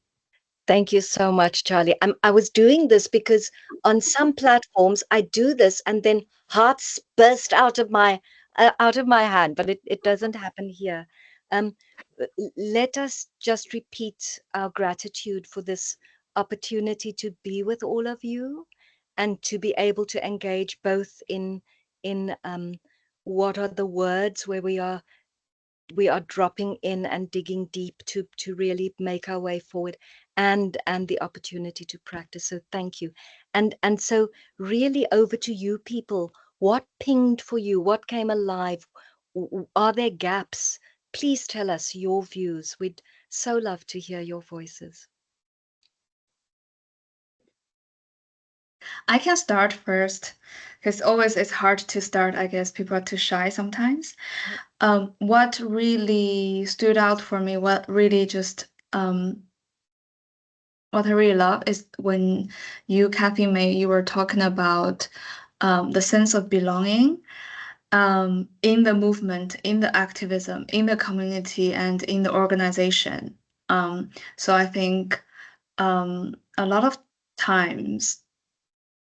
Speaker 2: Thank you so much, Charlie. I was doing this because on some platforms I do this and then hearts burst out of my hand, but it doesn't happen here. Let us just repeat our gratitude for this opportunity to be with all of you and to be able to engage both in what are the words where we are dropping in and digging deep to really make our way forward, and the opportunity to practice. So thank you. And so really over to you people. What pinged for you? What came alive? Are there gaps? Please tell us your views. We'd so love to hear your voices.
Speaker 4: I can start first because always it's hard to start. I guess people are too shy sometimes. what really stood out for me, what really just what I really love is when you, Kathy May, you were talking about the sense of belonging in the movement, in the activism, in the community, and in the organization. So I think a lot of times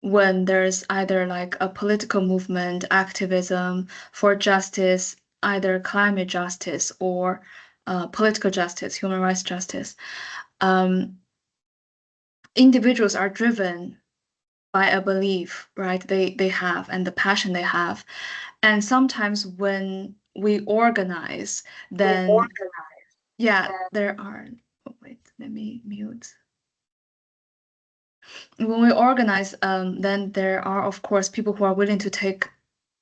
Speaker 4: when there's either like a political movement, activism for justice, either climate justice or political justice, human rights justice, individuals are driven by a belief, right? They have and the passion they have. And sometimes when we organize, then yeah, there are, oh, wait, let me mute. When we organize, then there are, of course, people who are willing to take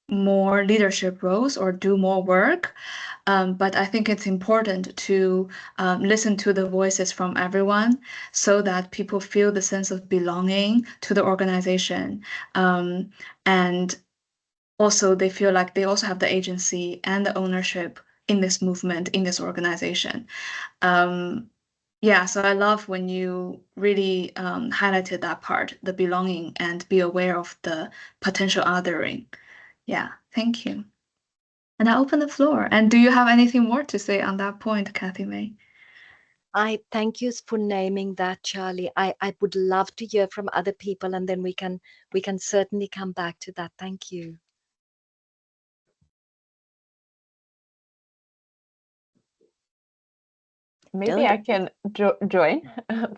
Speaker 4: more leadership roles or do more work. But I think it's important to listen to the voices from everyone so that people feel the sense of belonging to the organization. And also they feel like they also have the agency and the ownership in this movement, in this organization. Yeah, so I love when you really highlighted that part, the belonging and be aware of the potential othering. Yeah, thank you. And I open the floor. And do you have anything more to say on that point, Kathy May?
Speaker 2: I thank you for naming that, Charlie. I would love to hear from other people, and then we can certainly come back to that. Thank you.
Speaker 6: Maybe I can join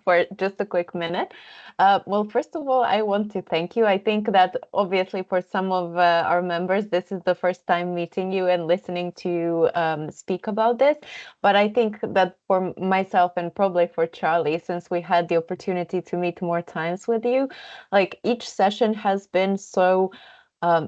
Speaker 6: for just a quick minute. Well, first of all, I want to thank you. I think that obviously for some of our members, this is the first time meeting you and listening to you speak about this. But I think that for myself and probably for Charlie, since we had the opportunity to meet more times with you, like each session has been so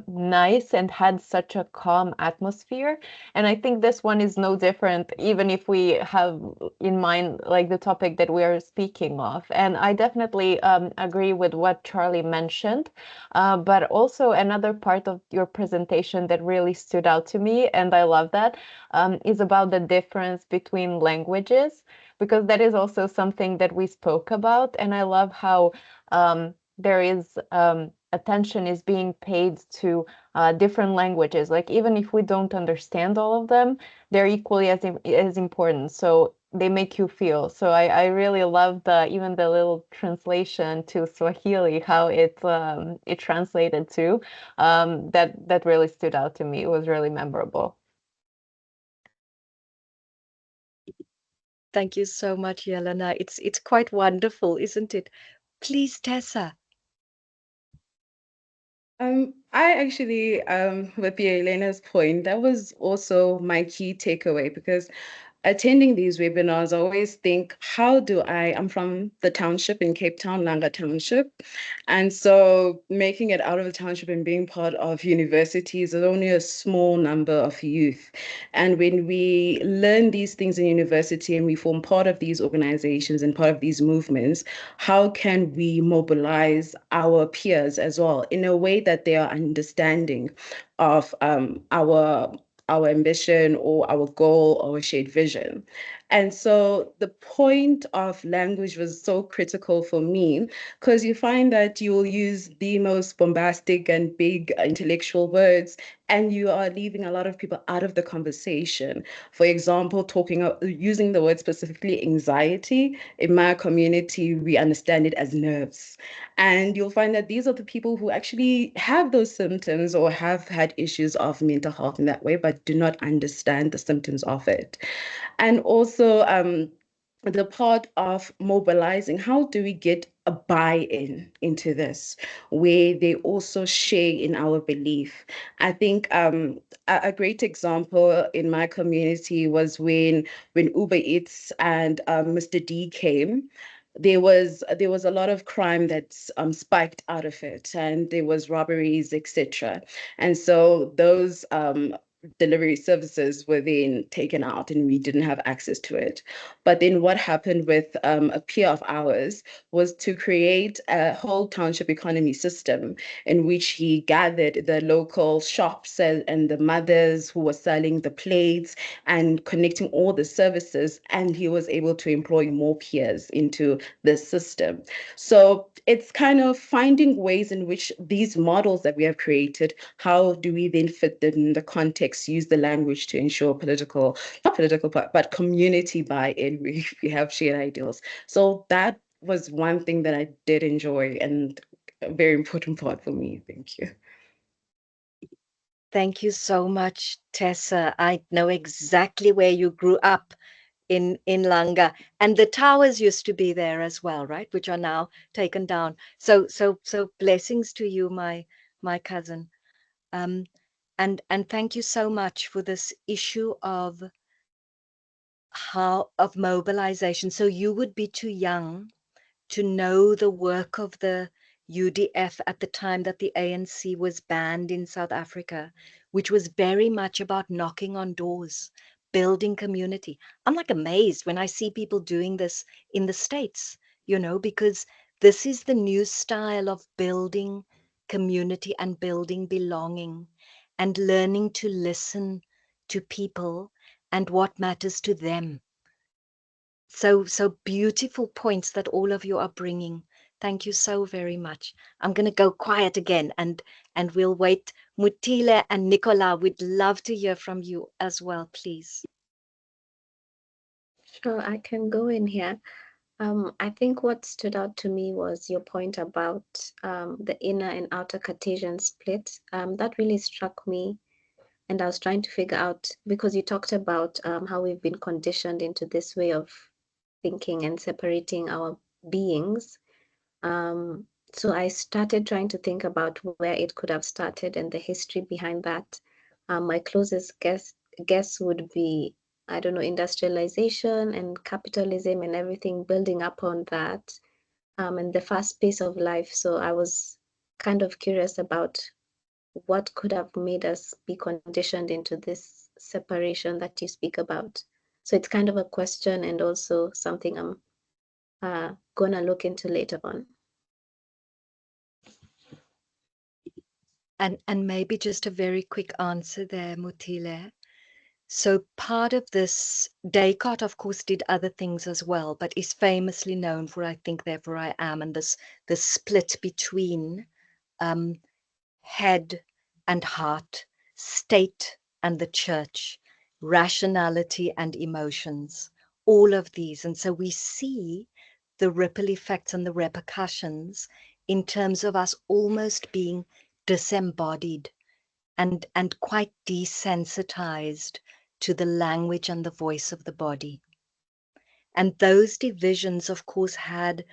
Speaker 6: nice and had such a calm atmosphere. And I think this one is no different, even if we have in mind like the topic that we are speaking of. And I definitely agree with what Charlie mentioned. But also another part of your presentation that really stood out to me, and I love that, is about the difference between languages, because that is also something that we spoke about. And I love how there is attention is being paid to different languages. Like even if we don't understand all of them, they're equally as important. So they make you feel. So I really love even the little translation to Swahili, how it translated to. That really stood out to me. It was really memorable.
Speaker 2: Thank you so much, Yelena. It's quite wonderful, isn't it? Please, Tessa.
Speaker 5: I actually, with Elena's point, that was also my key takeaway, because attending these webinars, I always think, I'm from the township in Cape Town, Langa Township. And so making it out of the township and being part of universities is only a small number of youth. And when we learn these things in university and we form part of these organizations and part of these movements, how can we mobilize our peers as well in a way that they are understanding of our ambition or our goal or a shared vision. And so the point of language was so critical for me, because you find that you will use the most bombastic and big intellectual words, and you are leaving a lot of people out of the conversation. For example, using the word specifically anxiety, in my community, we understand it as nerves. And you'll find that these are the people who actually have those symptoms or have had issues of mental health in that way, but do not understand the symptoms of it. And also, the part of mobilizing, how do we get a buy-in into this where they also share in our belief? I think a great example in my community was when Uber Eats and Mr. D came. There was a lot of crime that's spiked out of it, and there was robberies, etc. And so those delivery services were then taken out and we didn't have access to it. But then what happened with a peer of ours was to create a whole township economy system in which he gathered the local shops and the mothers who were selling the plates and connecting all the services, and he was able to employ more peers into this system. So it's kind of finding ways in which these models that we have created, how do we then fit them in the context, use the language to ensure not political, but community buy-in. We have shared ideals. So that was one thing that I did enjoy and a very important part for me. Thank you.
Speaker 2: Thank you so much, Tessa. I know exactly where you grew up in Langa, and the towers used to be there as well, right? Which are now taken down. So blessings to you, my cousin. And thank you so much for this issue of mobilization. So you would be too young to know the work of the UDF at the time that the ANC was banned in South Africa, which was very much about knocking on doors, building community. I'm like amazed when I see people doing this in the States, because this is the new style of building community and building belonging and learning to listen to people and what matters to them. So beautiful points that all of you are bringing. Thank you so very much. I'm going to go quiet again and we'll wait. Mutile and Nicola, we'd love to hear from you as well, please.
Speaker 3: Sure, I can go in here. I think what stood out to me was your point about the inner and outer Cartesian split. That really struck me. And I was trying to figure out, because you talked about how we've been conditioned into this way of thinking and separating our beings. So I started trying to think about where it could have started and the history behind that. My closest guess would be, I don't know, industrialization and capitalism and everything building upon that, and the fast pace of life. So I was kind of curious about what could have made us be conditioned into this separation that you speak about. So it's kind of a question and also something I'm gonna look into later on.
Speaker 2: And maybe just a very quick answer there, Mutile. So part of this, Descartes, of course, did other things as well, but is famously known for I think, therefore I am, and the split between head and heart, state and the church, rationality and emotions, all of these. And so we see the ripple effects and the repercussions in terms of us almost being disembodied and quite desensitized to the language and the voice of the body. And those divisions, of course, had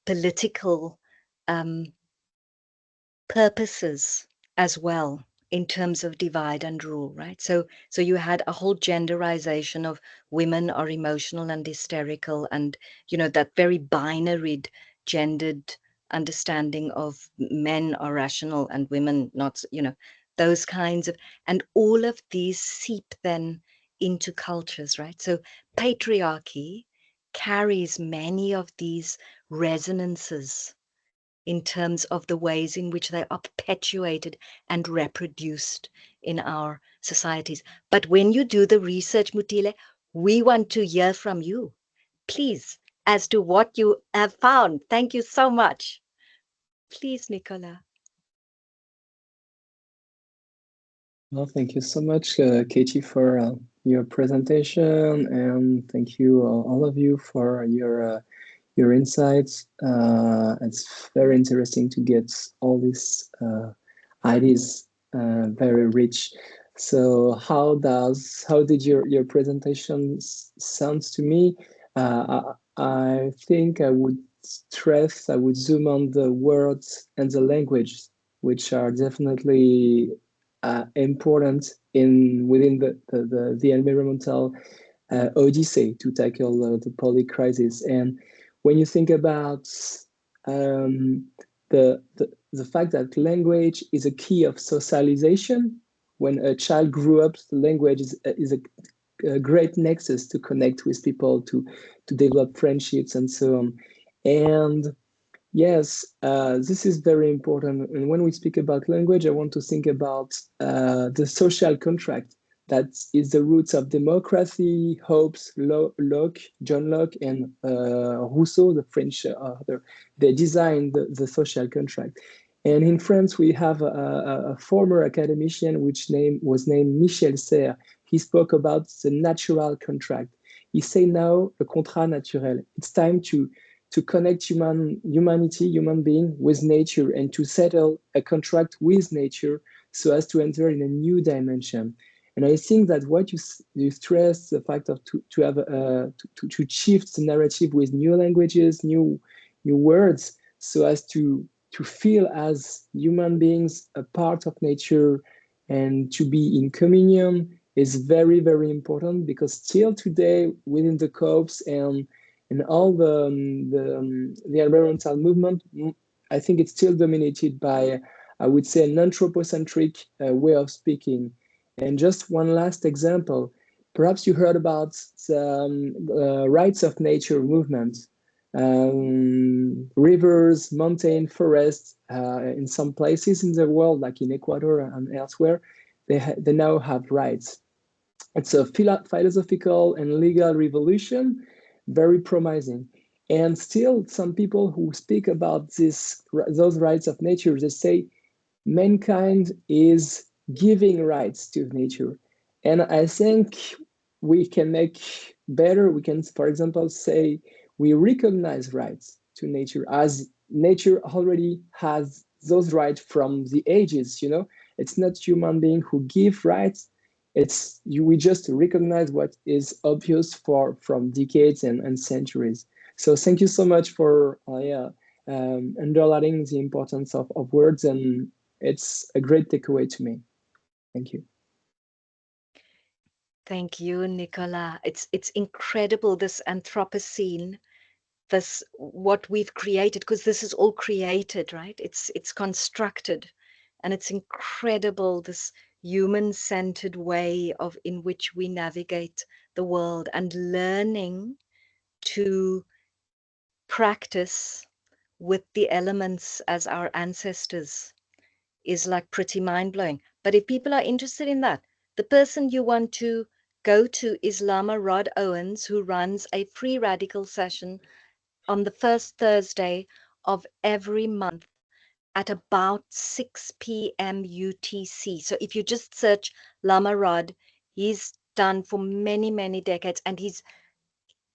Speaker 2: political purposes as well in terms of divide and rule, right? So you had a whole genderization of women are emotional and hysterical, and that very binary gendered understanding of men are rational and women not, those kinds of, and all of these seep then into cultures, right? So patriarchy carries many of these resonances in terms of the ways in which they are perpetuated and reproduced in our societies. But when you do the research, Mutile, we want to hear from you, please, as to what you have found. Thank you so much. Please, Nicola.
Speaker 7: Well, thank you so much, Katie, for your presentation, and thank you all of you for your insights. It's very interesting to get all these ideas, very rich. So how did your presentation sounds to me? I think I would zoom on the words and the language, which are definitely important within the environmental odyssey to tackle the poly crisis. And when you think about the fact that language is a key of socialization, when a child grew up, the language is a great nexus to connect with people, to develop friendships and so on. And yes, this is very important. And when we speak about language, I want to think about the social contract that is the roots of democracy, Hobbes, Locke, John Locke, and Rousseau, the French author. They designed the social contract. And in France, we have a former academician which was named Michel Serres. He spoke about the natural contract. He said now, le contrat naturel. It's time to connect human being with nature and to settle a contract with nature so as to enter in a new dimension. And I think that what you stress, the fact of to have to shift the narrative with new languages, new words, so as to feel as human beings a part of nature and to be in communion is very, very important, because still today within the COPs and all the environmental movement, I think it's still dominated by, I would say, an anthropocentric way of speaking. And just one last example, perhaps you heard about the rights of nature movement. Rivers, mountain, forests, in some places in the world, like in Ecuador and elsewhere, they now have rights. It's a philosophical and legal revolution, very promising. And still, some people who speak about those rights of nature, they say mankind is giving rights to nature. And I think we can make better. We can, for example, say we recognize rights to nature, as nature already has those rights from the ages. It's not human being who give rights. We just recognize what is obvious from decades and centuries. So thank you so much for underlining the importance of words, and it's a great takeaway to me. Thank you.
Speaker 2: Thank you, Nicolas. It's incredible, this Anthropocene, this what we've created, because this is all created, right? It's constructed, and it's incredible, this human-centered way in which we navigate the world, and learning to practice with the elements as our ancestors is like pretty mind-blowing. But if people are interested in that, the person you want to go to is Lama Rod Owens, who runs a free radical session on the first Thursday of every month at about 6 p.m. UTC. So if you just search Lama Rod, he's done for many, many decades, and he's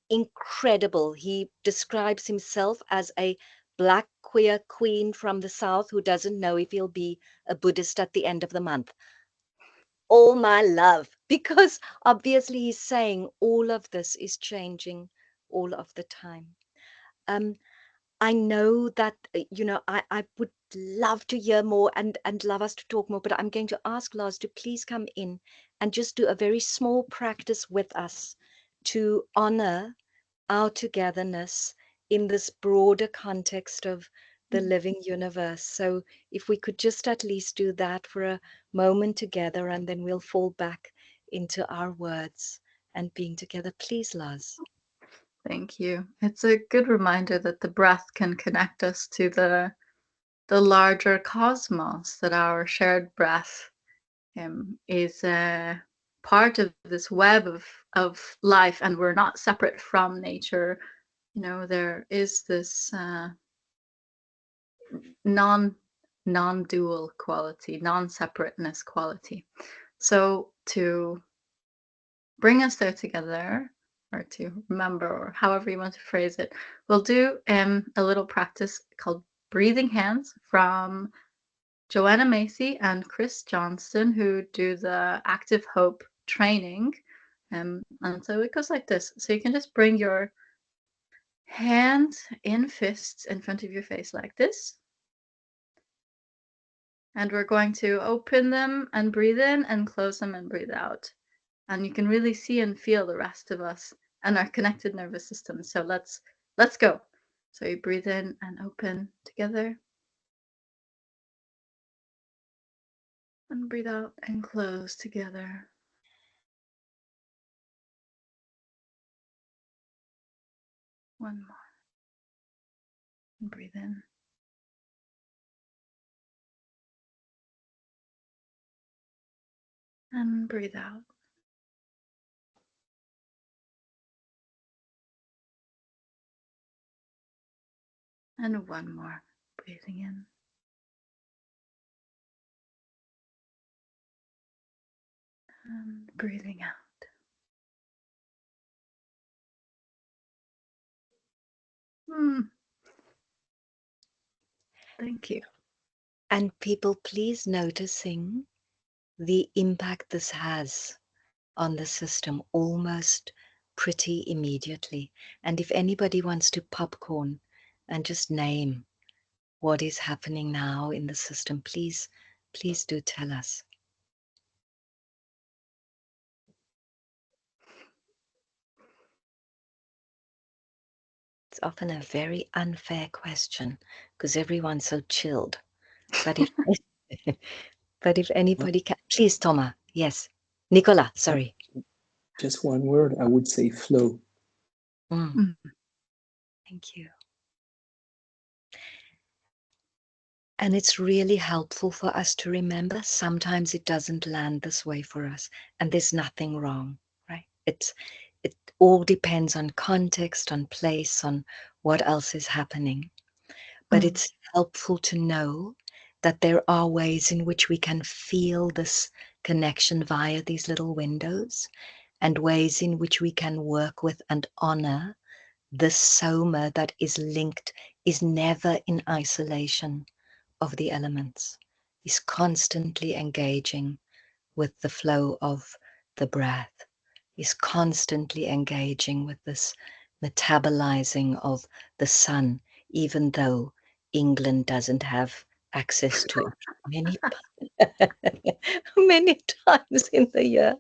Speaker 2: incredible. He describes himself as a Black queer queen from the South who doesn't know if he'll be a Buddhist at the end of the month. All my love, because obviously he's saying all of this is changing all of the time. I know that, I would love to hear more and love us to talk more, but I'm going to ask Lars to please come in and just do a very small practice with us to honor our togetherness in this broader context of the living universe. So if we could just at least do that for a moment together, and then we'll fall back into our words and being together. Please, Lars.
Speaker 1: Thank you. It's a good reminder that the breath can connect us to the larger cosmos, that our shared breath is a part of this web of life, and we're not separate from nature. There is this non-dual quality, non-separateness quality. So to bring us there together, or to remember, or however you want to phrase it, we'll do a little practice called breathing hands from Joanna Macy and Chris Johnston, who do the Active Hope training. And so it goes like this. So you can just bring your hands in fists in front of your face like this. And we're going to open them and breathe in, and close them and breathe out. And you can really see and feel the rest of us and our connected nervous system. So let's go. So you breathe in and open together. And breathe out and close together. One more. And breathe in. And breathe out. And one more. Breathing in. And breathing out. Thank you.
Speaker 2: And people, please noticing the impact this has on the system almost pretty immediately. And if anybody wants to popcorn and just name what is happening now in the system, please do tell us. It's often a very unfair question because everyone's so chilled. But if but if anybody can, please, Thomas. Yes, Nicola. Sorry.
Speaker 7: Just one word. I would say flow.
Speaker 2: Thank you. And it's really helpful for us to remember sometimes it doesn't land this way for us, and there's nothing wrong, right? It all depends on context, on place, on what else is happening. But it's helpful to know that there are ways in which we can feel this connection via these little windows, and ways in which we can work with and honor this soma that is linked, is never in isolation of the elements, is constantly engaging with the flow of the breath, is constantly engaging with this metabolizing of the sun, even though England doesn't have access to it many many times in the year.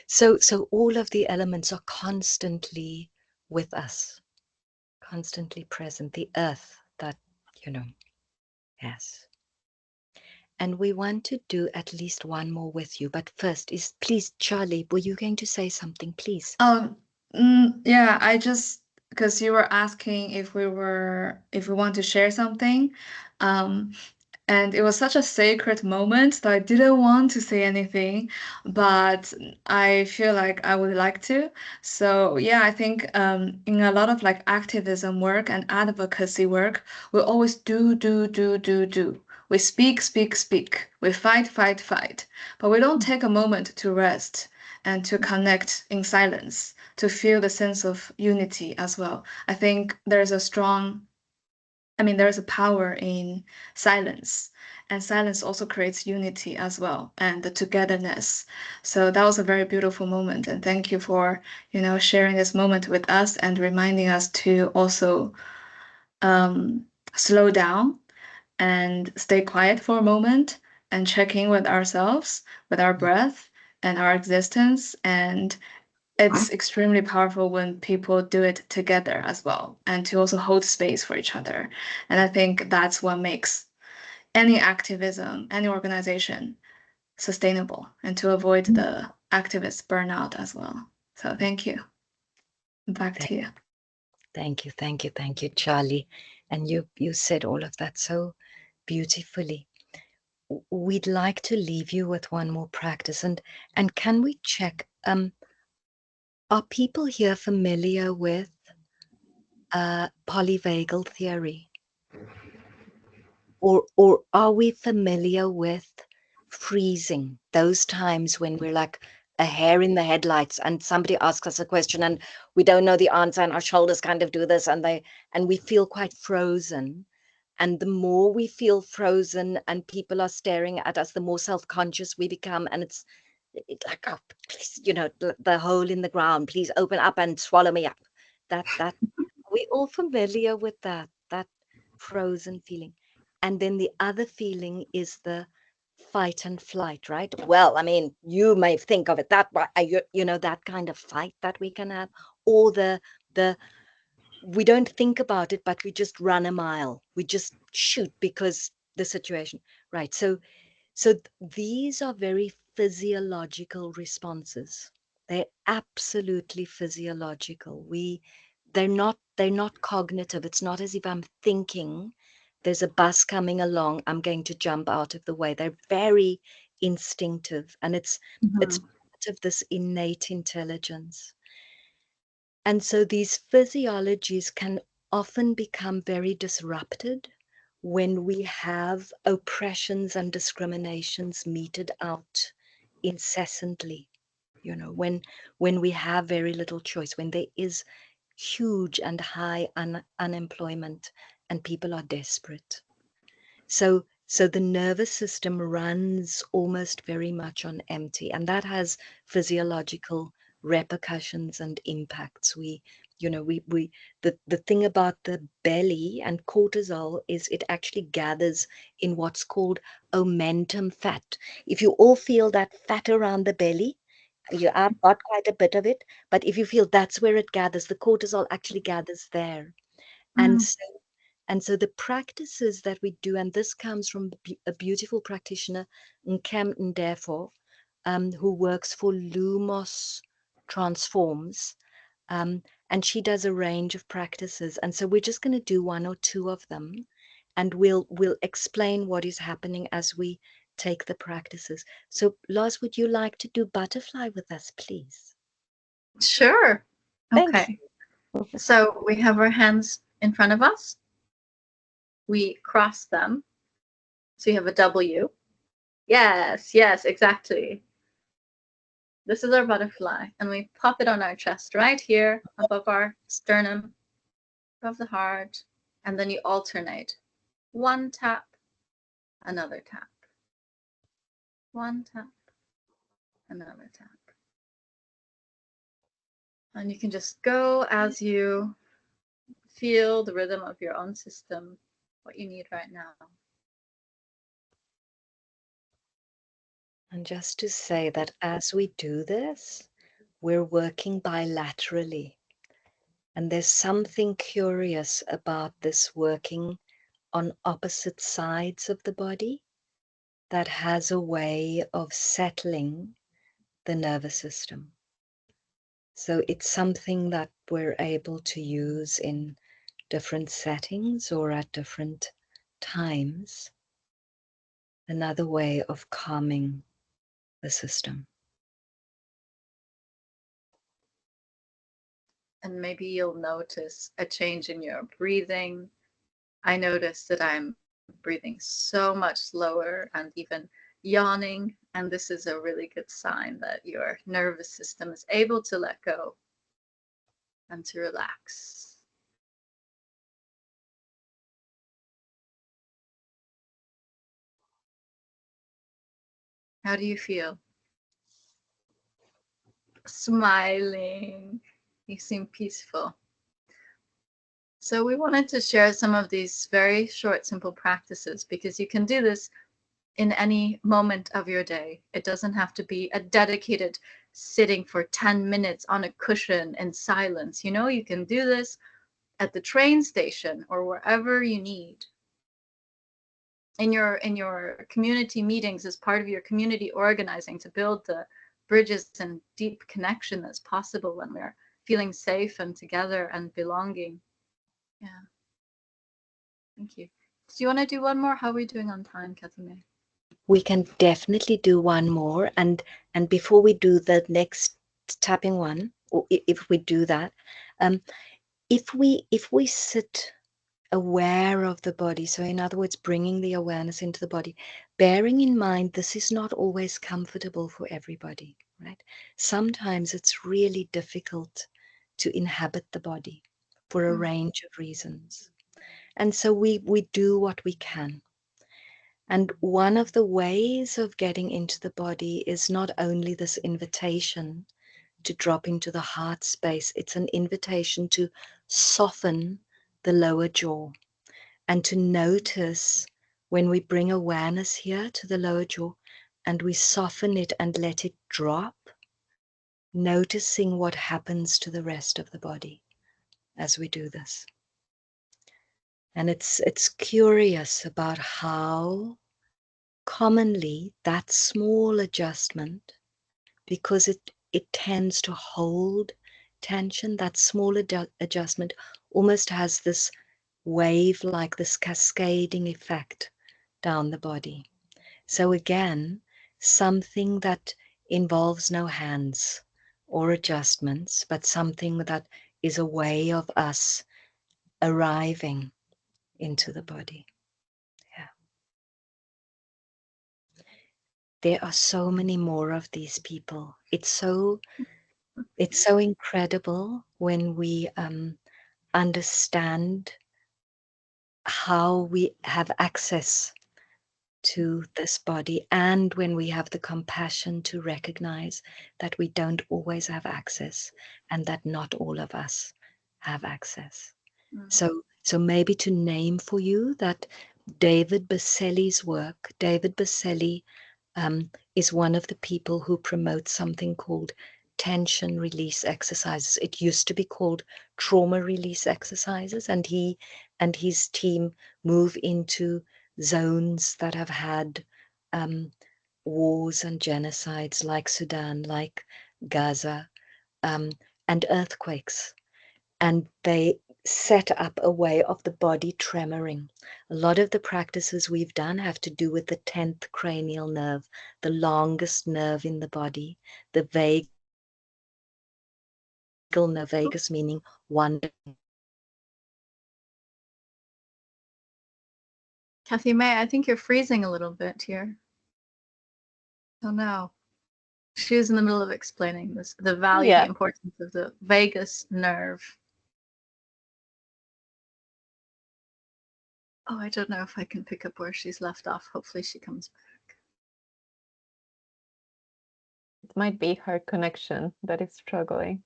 Speaker 2: So all of the elements are constantly with us, constantly present. The earth that, yes. And we want to do at least one more with you. But first is, please, Charlie, were you going to say something, please?
Speaker 4: Yeah, I just, because you were asking if we want to share something, and it was such a sacred moment that I didn't want to say anything, but I feel like I would like to. So yeah, I think in a lot of like activism work and advocacy work, we always do. We speak, speak, speak. We fight, fight, fight. But we don't take a moment to rest and to connect in silence, to feel the sense of unity as well. I think there's a power in silence, and silence also creates unity as well, and the togetherness. So that was a very beautiful moment, and thank you for sharing this moment with us and reminding us to also slow down and stay quiet for a moment and check in with ourselves, with our breath and our existence. And it's extremely powerful when people do it together as well, and to also hold space for each other. And I think that's what makes any activism, any organization sustainable, and to avoid the activist burnout as well. So thank you. Back to you.
Speaker 2: Thank you, Charlie. And you said all of that so beautifully. We'd like to leave you with one more practice, and can we check, are people here familiar with polyvagal theory? Or are we familiar with freezing, those times when we're like a hare in the headlights and somebody asks us a question and we don't know the answer and our shoulders kind of do this and we feel quite frozen? And the more we feel frozen and people are staring at us, the more self-conscious we become. And it's like, oh, please, the hole in the ground, please open up and swallow me up. That are we all familiar with that frozen feeling? And then the other feeling is the fight and flight, right? Well, I mean, you may think of it that way, that kind of fight that we can have, or the we don't think about it, but we just run a mile. We just shoot because the situation. right? So these are very physiological responses. They're absolutely physiological. They're not cognitive. It's not as if I'm thinking there's a bus coming along, I'm going to jump out of the way. They're very instinctive, and it's part of this innate intelligence. And so these physiologies can often become very disrupted when we have oppressions and discriminations meted out incessantly. You know, when we have very little choice, when there is huge and high unemployment and people are desperate. So the nervous system runs almost very much on empty, and that has physiological repercussions and impacts. The thing about the belly and cortisol is it actually gathers in what's called omentum fat. If you all feel that fat around the belly, I've got quite a bit of it, but if you feel that's where it gathers, the cortisol actually gathers there. And so the practices that we do, and this comes from a beautiful practitioner, Nkem Ndefo, who works for Lumos Transforms, and she does a range of practices. And so we're just going to do one or two of them, and we'll explain what is happening as we take the practices. So, Lars, would you like to do butterfly with us, please?
Speaker 1: Sure.
Speaker 2: Thank
Speaker 1: Okay. So we have our hands in front of us. We cross them. So you have a W. Yes, exactly. This is our butterfly, and we pop it on our chest right here above our sternum, above the heart, and then you alternate. One tap, another tap. One tap, another tap. And you can just go as you feel the rhythm of your own system, what you need right now.
Speaker 2: And just to say that as we do this, we're working bilaterally. And there's something curious about this working on opposite sides of the body that has a way of settling the nervous system. So it's something that we're able to use in different settings or at different times. Another way of calming the system.
Speaker 1: And maybe you'll notice a change in your breathing. I notice that I'm breathing so much slower and even yawning, and this is a really good sign that your nervous system is able to let go and to relax. How do you feel? Smiling. You seem peaceful. So we wanted to share some of these very short, simple practices because you can do this in any moment of your day. It doesn't have to be a dedicated sitting for 10 minutes on a cushion in silence. You know, you can do this at the train station or wherever you need. In your community meetings as part of your community organizing to build the bridges and deep connection that's possible when we're feeling safe and together and belonging. Yeah. Thank you. Do you want to do one more? How are we doing on time, Kathy May?
Speaker 2: We can definitely do one more, and before we do the next tapping one, or if we do that, if we sit aware of the body, so in other words, bringing the awareness into the body, bearing in mind this is not always comfortable for everybody, right? Sometimes it's really difficult to inhabit the body for a range of reasons. And so we do what we can. And one of the ways of getting into the body is not only this invitation to drop into the heart space, it's an invitation to soften the lower jaw and to notice when we bring awareness here to the lower jaw and we soften it and let it drop, noticing what happens to the rest of the body as we do this. And it's curious about how commonly that small adjustment, because it tends to hold tension, that small adjustment almost has this wave, like this cascading effect down the body. So again, something that involves no hands or adjustments, but something that is a way of us arriving into the body. Yeah. There are so many more of these people. It's so incredible when we understand how we have access to this body, and when we have the compassion to recognize that we don't always have access and that not all of us have access. So maybe to name for you that David Baselli's work. David Baselli is one of the people who promotes something called tension release exercises. It used to be called trauma release exercises, and he and his team move into zones that have had wars and genocides, like Sudan, like Gaza, and earthquakes. And they set up a way of the body tremoring. A lot of the practices we've done have to do with the 10th cranial nerve, the longest nerve in the body, the vagal nerve, vagus meaning wonder.
Speaker 1: Kathy May, I think you're freezing a little bit here. Oh no. She was in the middle of explaining this, the value, the importance of the vagus nerve. Oh, I don't know if I can pick up where she's left off. Hopefully she comes back.
Speaker 6: It might be her connection that is struggling.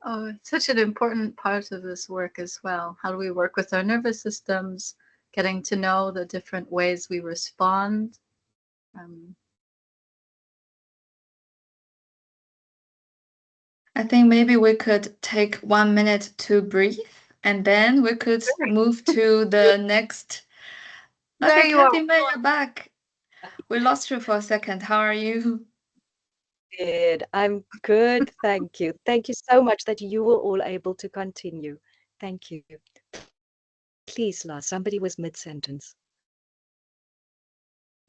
Speaker 1: Oh, it's such an important part of this work as well. How do we work with our nervous systems, getting to know the different ways we respond.
Speaker 4: I think maybe we could take 1 minute to breathe, and then we could move to the next.
Speaker 1: There
Speaker 4: Okay,
Speaker 1: you are.
Speaker 4: Kathy May, you're back. We lost you for a second. How are you?
Speaker 2: Good. I'm good. Thank you. Thank you so much that you were all able to continue. Thank you. Please, Lars, somebody was mid-sentence.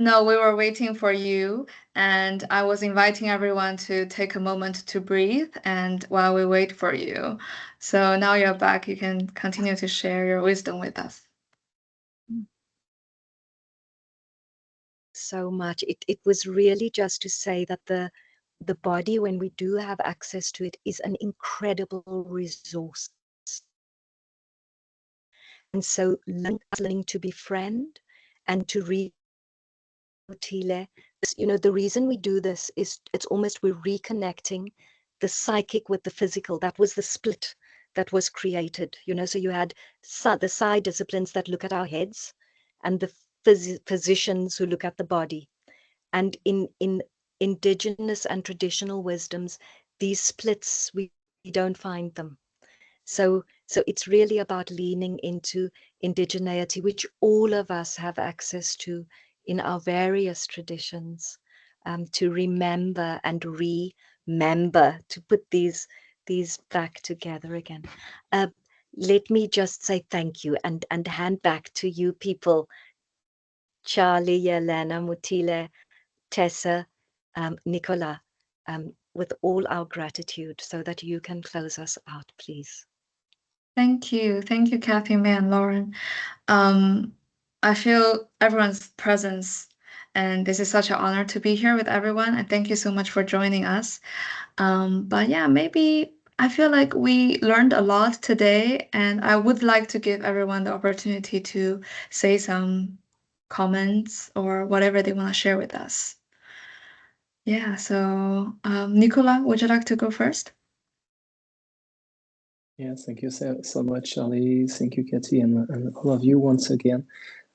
Speaker 4: No, we were waiting for you, and I was inviting everyone to take a moment to breathe, and while we wait for you. So now you're back, you can continue to share your wisdom with us.
Speaker 2: So much. It was really just to say that the body, when we do have access to it, is an incredible resource. And so learning to befriend and to read Mutile, the reason we do this is it's almost we're reconnecting the psychic with the physical. That was the split that was created, so you had the side disciplines that look at our heads and the physicians who look at the body. And in indigenous and traditional wisdoms, these splits, we don't find them. So it's really about leaning into indigeneity, which all of us have access to in our various traditions, to remember and remember, to put these back together again. Let me just say thank you and hand back to you people, Charlie, Yelena, Mutile, Tessa, Nicola, with all our gratitude, so that you can close us out, please.
Speaker 4: Thank you, Kathy, May, and Lauren. I feel everyone's presence, and this is such an honor to be here with everyone. And thank you so much for joining us. But yeah, maybe I feel like we learned a lot today, and I would like to give everyone the opportunity to say some comments or whatever they want to share with us. Yeah, so Nicola, would you like to go first?
Speaker 7: Yeah, thank you so much, Charlie. Thank you, Kathy, and all of you once again.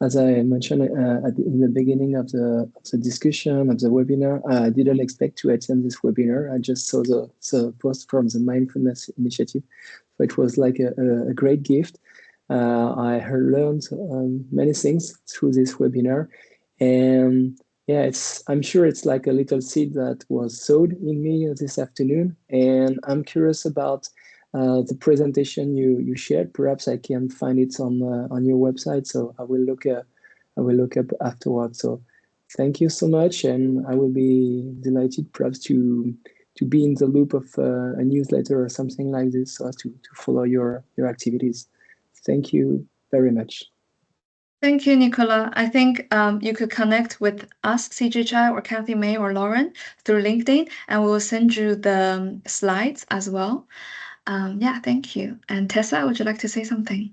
Speaker 7: As I mentioned in the beginning of the discussion, of the webinar, I didn't expect to attend this webinar. I just saw the post from the Mindfulness Initiative. So it was like a great gift. I learned many things through this webinar, and yeah, I'm sure it's like a little seed that was sowed in me this afternoon, and I'm curious about the presentation you shared. Perhaps I can find it on your website, so I will look up afterwards. So thank you so much, and I will be delighted perhaps to be in the loop of a newsletter or something like this, so as to follow your activities. Thank you very much.
Speaker 4: Thank you, Nicola. I think you could connect with us, CGHI or Kathy May or Lauren, through LinkedIn, and we will send you the slides as well. Yeah, thank you. And Tessa, would you like to say something?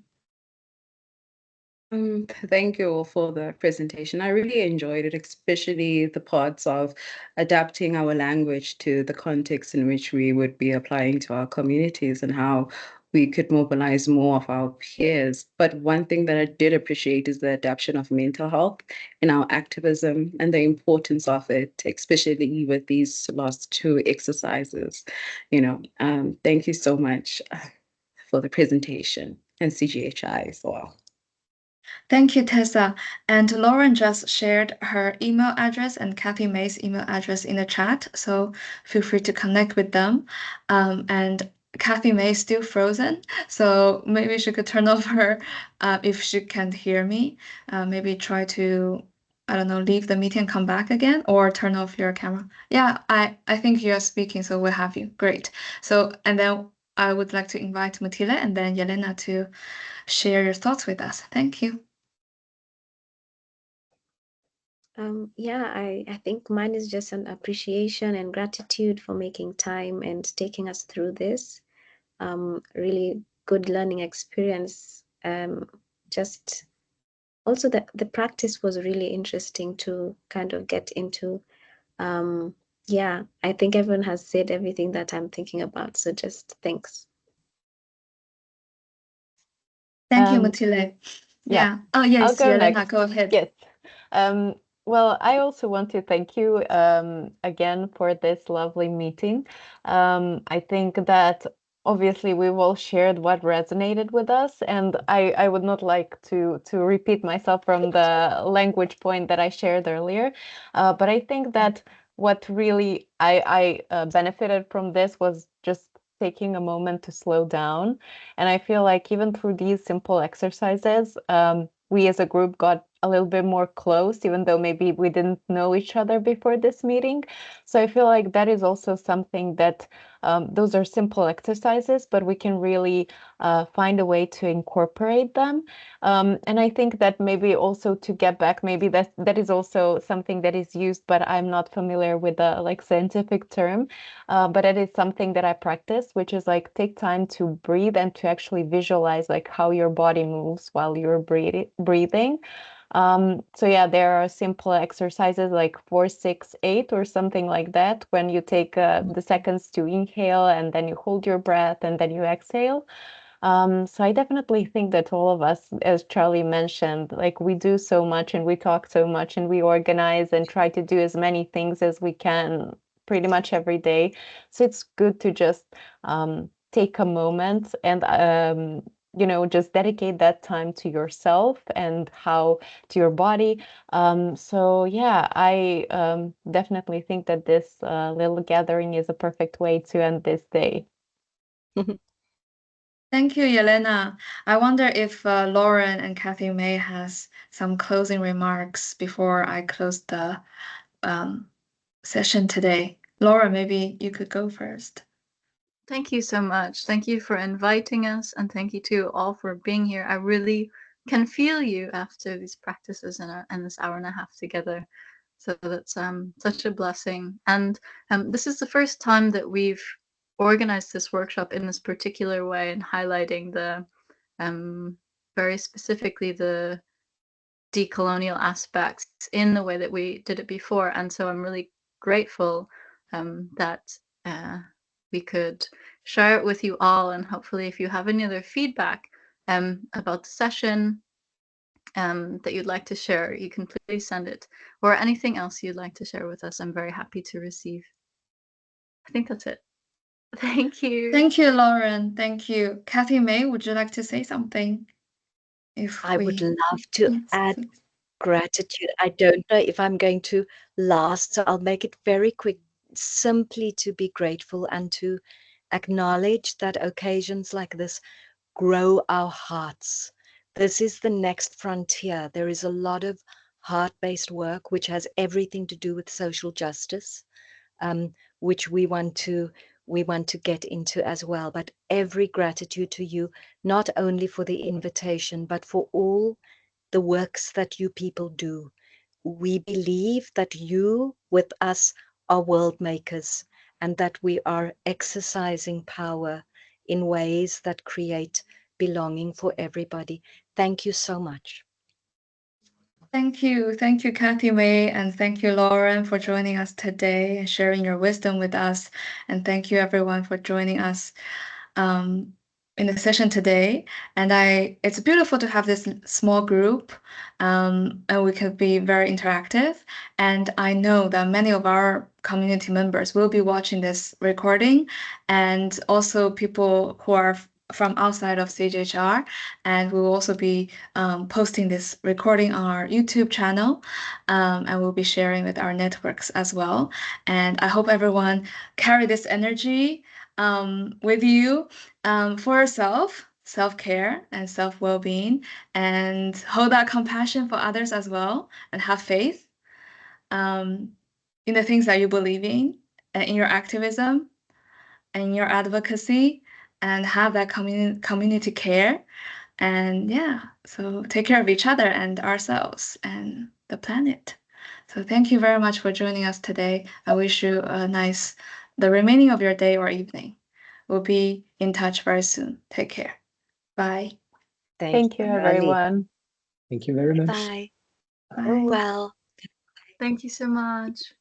Speaker 5: Thank you all for the presentation. I really enjoyed it, especially the parts of adapting our language to the context in which we would be applying to our communities and how we could mobilize more of our peers. But one thing that I did appreciate is the adaptation of mental health in our activism and the importance of it, especially with these last two exercises. Thank you so much for the presentation and CGHI as well.
Speaker 4: Thank you, Tessa. And Lauren just shared her email address and Kathy May's email address in the chat, so feel free to connect with them. And Kathy May is still frozen, so maybe she could turn off her if she can't hear me. Maybe try to, I don't know, leave the meeting and come back again, or turn off your camera. Yeah, I think you're speaking, so we'll have you. Great. So, and then I would like to invite Mutile and then Yelena to share your thoughts with us. Thank you.
Speaker 3: Yeah, I think mine is just an appreciation and gratitude for making time and taking us through this. Really good learning experience. Just also the practice was really interesting to kind of get into. Yeah, I think everyone has said everything that I'm thinking about. So just thanks.
Speaker 4: Thank you, Mutile. Yeah. Oh, yes,
Speaker 6: I'll go
Speaker 4: Yelena,
Speaker 6: next.
Speaker 4: go ahead.
Speaker 6: Yes. Well, I also want to thank you again for this lovely meeting. I think that obviously we've all shared what resonated with us, and I would not like to repeat myself from the language point that I shared earlier. But I think that what really I benefited from this was just taking a moment to slow down. And I feel like even through these simple exercises, we as a group got a little bit more close, even though maybe we didn't know each other before this meeting. So I feel like that is also something that those are simple exercises, but we can really find a way to incorporate them. And I think that maybe also to get back, maybe that is also something that is used, but I'm not familiar with the like scientific term. But it is something that I practice, which is like take time to breathe and to actually visualize like how your body moves while you're breathing. So yeah, there are simple exercises like 4, 6, 8 or something like that when you take the seconds to inhale and then you hold your breath and then you exhale. So I definitely think that all of us, as Charlie mentioned, like we do so much and we talk so much and we organize and try to do as many things as we can pretty much every day. So it's good to just take a moment and just dedicate that time to yourself and how to your body. So yeah, I definitely think that this little gathering is a perfect way to end this day.
Speaker 4: Thank you, Yelena. I wonder if Lauren and Kathy May has some closing remarks before I close the session today. Lauren, maybe you could go first.
Speaker 1: Thank you so much. Thank you for inviting us, and thank you to all for being here. I really can feel you after these practices and this hour and a half together. So that's such a blessing. And this is the first time that we've organized this workshop in this particular way and highlighting the very specifically the decolonial aspects in the way that we did it before. And so I'm really grateful that we could share it with you all. And hopefully, if you have any other feedback about the session that you'd like to share, you can please send it, or anything else you'd like to share with us. I'm very happy to receive. I think that's it. Thank you.
Speaker 4: Thank you, Lauren. Thank you. Kathy May, would you like to say something?
Speaker 2: I would love to add gratitude. I don't know if I'm going to last, so I'll make it very quick. Simply to be grateful and to acknowledge that occasions like this grow our hearts. This is the next frontier. There is a lot of heart-based work which has everything to do with social justice, which we want to get into as well. But every gratitude to you, not only for the invitation, but for all the works that you people do. We believe that you with us are world makers and that we are exercising power in ways that create belonging for everybody. Thank you so much.
Speaker 4: Thank you, Kathy May, and thank you, Lauren, for joining us today and sharing your wisdom with us. And thank you, everyone, for joining us in the session today. And it's beautiful to have this small group, and we can be very interactive. And I know that many of our community members will be watching this recording, and also people who are from outside of CGHR, and we will also be posting this recording on our YouTube channel, and we'll be sharing with our networks as well. And I hope everyone carry this energy with you for yourself, self-care and self-well-being, and hold that compassion for others as well, and have faith in the things that you believe in, and in your activism, and your advocacy, and have that community care. And yeah, so take care of each other and ourselves and the planet. So thank you very much for joining us today. I wish you the remaining of your day or evening. We'll be in touch very soon. Take care. Bye.
Speaker 6: Thank you, everyone.
Speaker 7: Thank you very much.
Speaker 2: Bye.
Speaker 1: Bye.
Speaker 2: Oh, well.
Speaker 1: Thank you so much.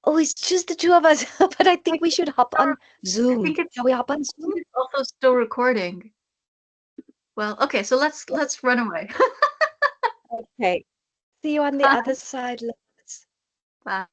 Speaker 2: Oh, it's just the two of us, but I think we should hop on Zoom. Shall we hop on Zoom?
Speaker 1: It's also still recording. Well, okay, so let's run away.
Speaker 2: Okay. See you on the other side, Lois.
Speaker 1: Bye.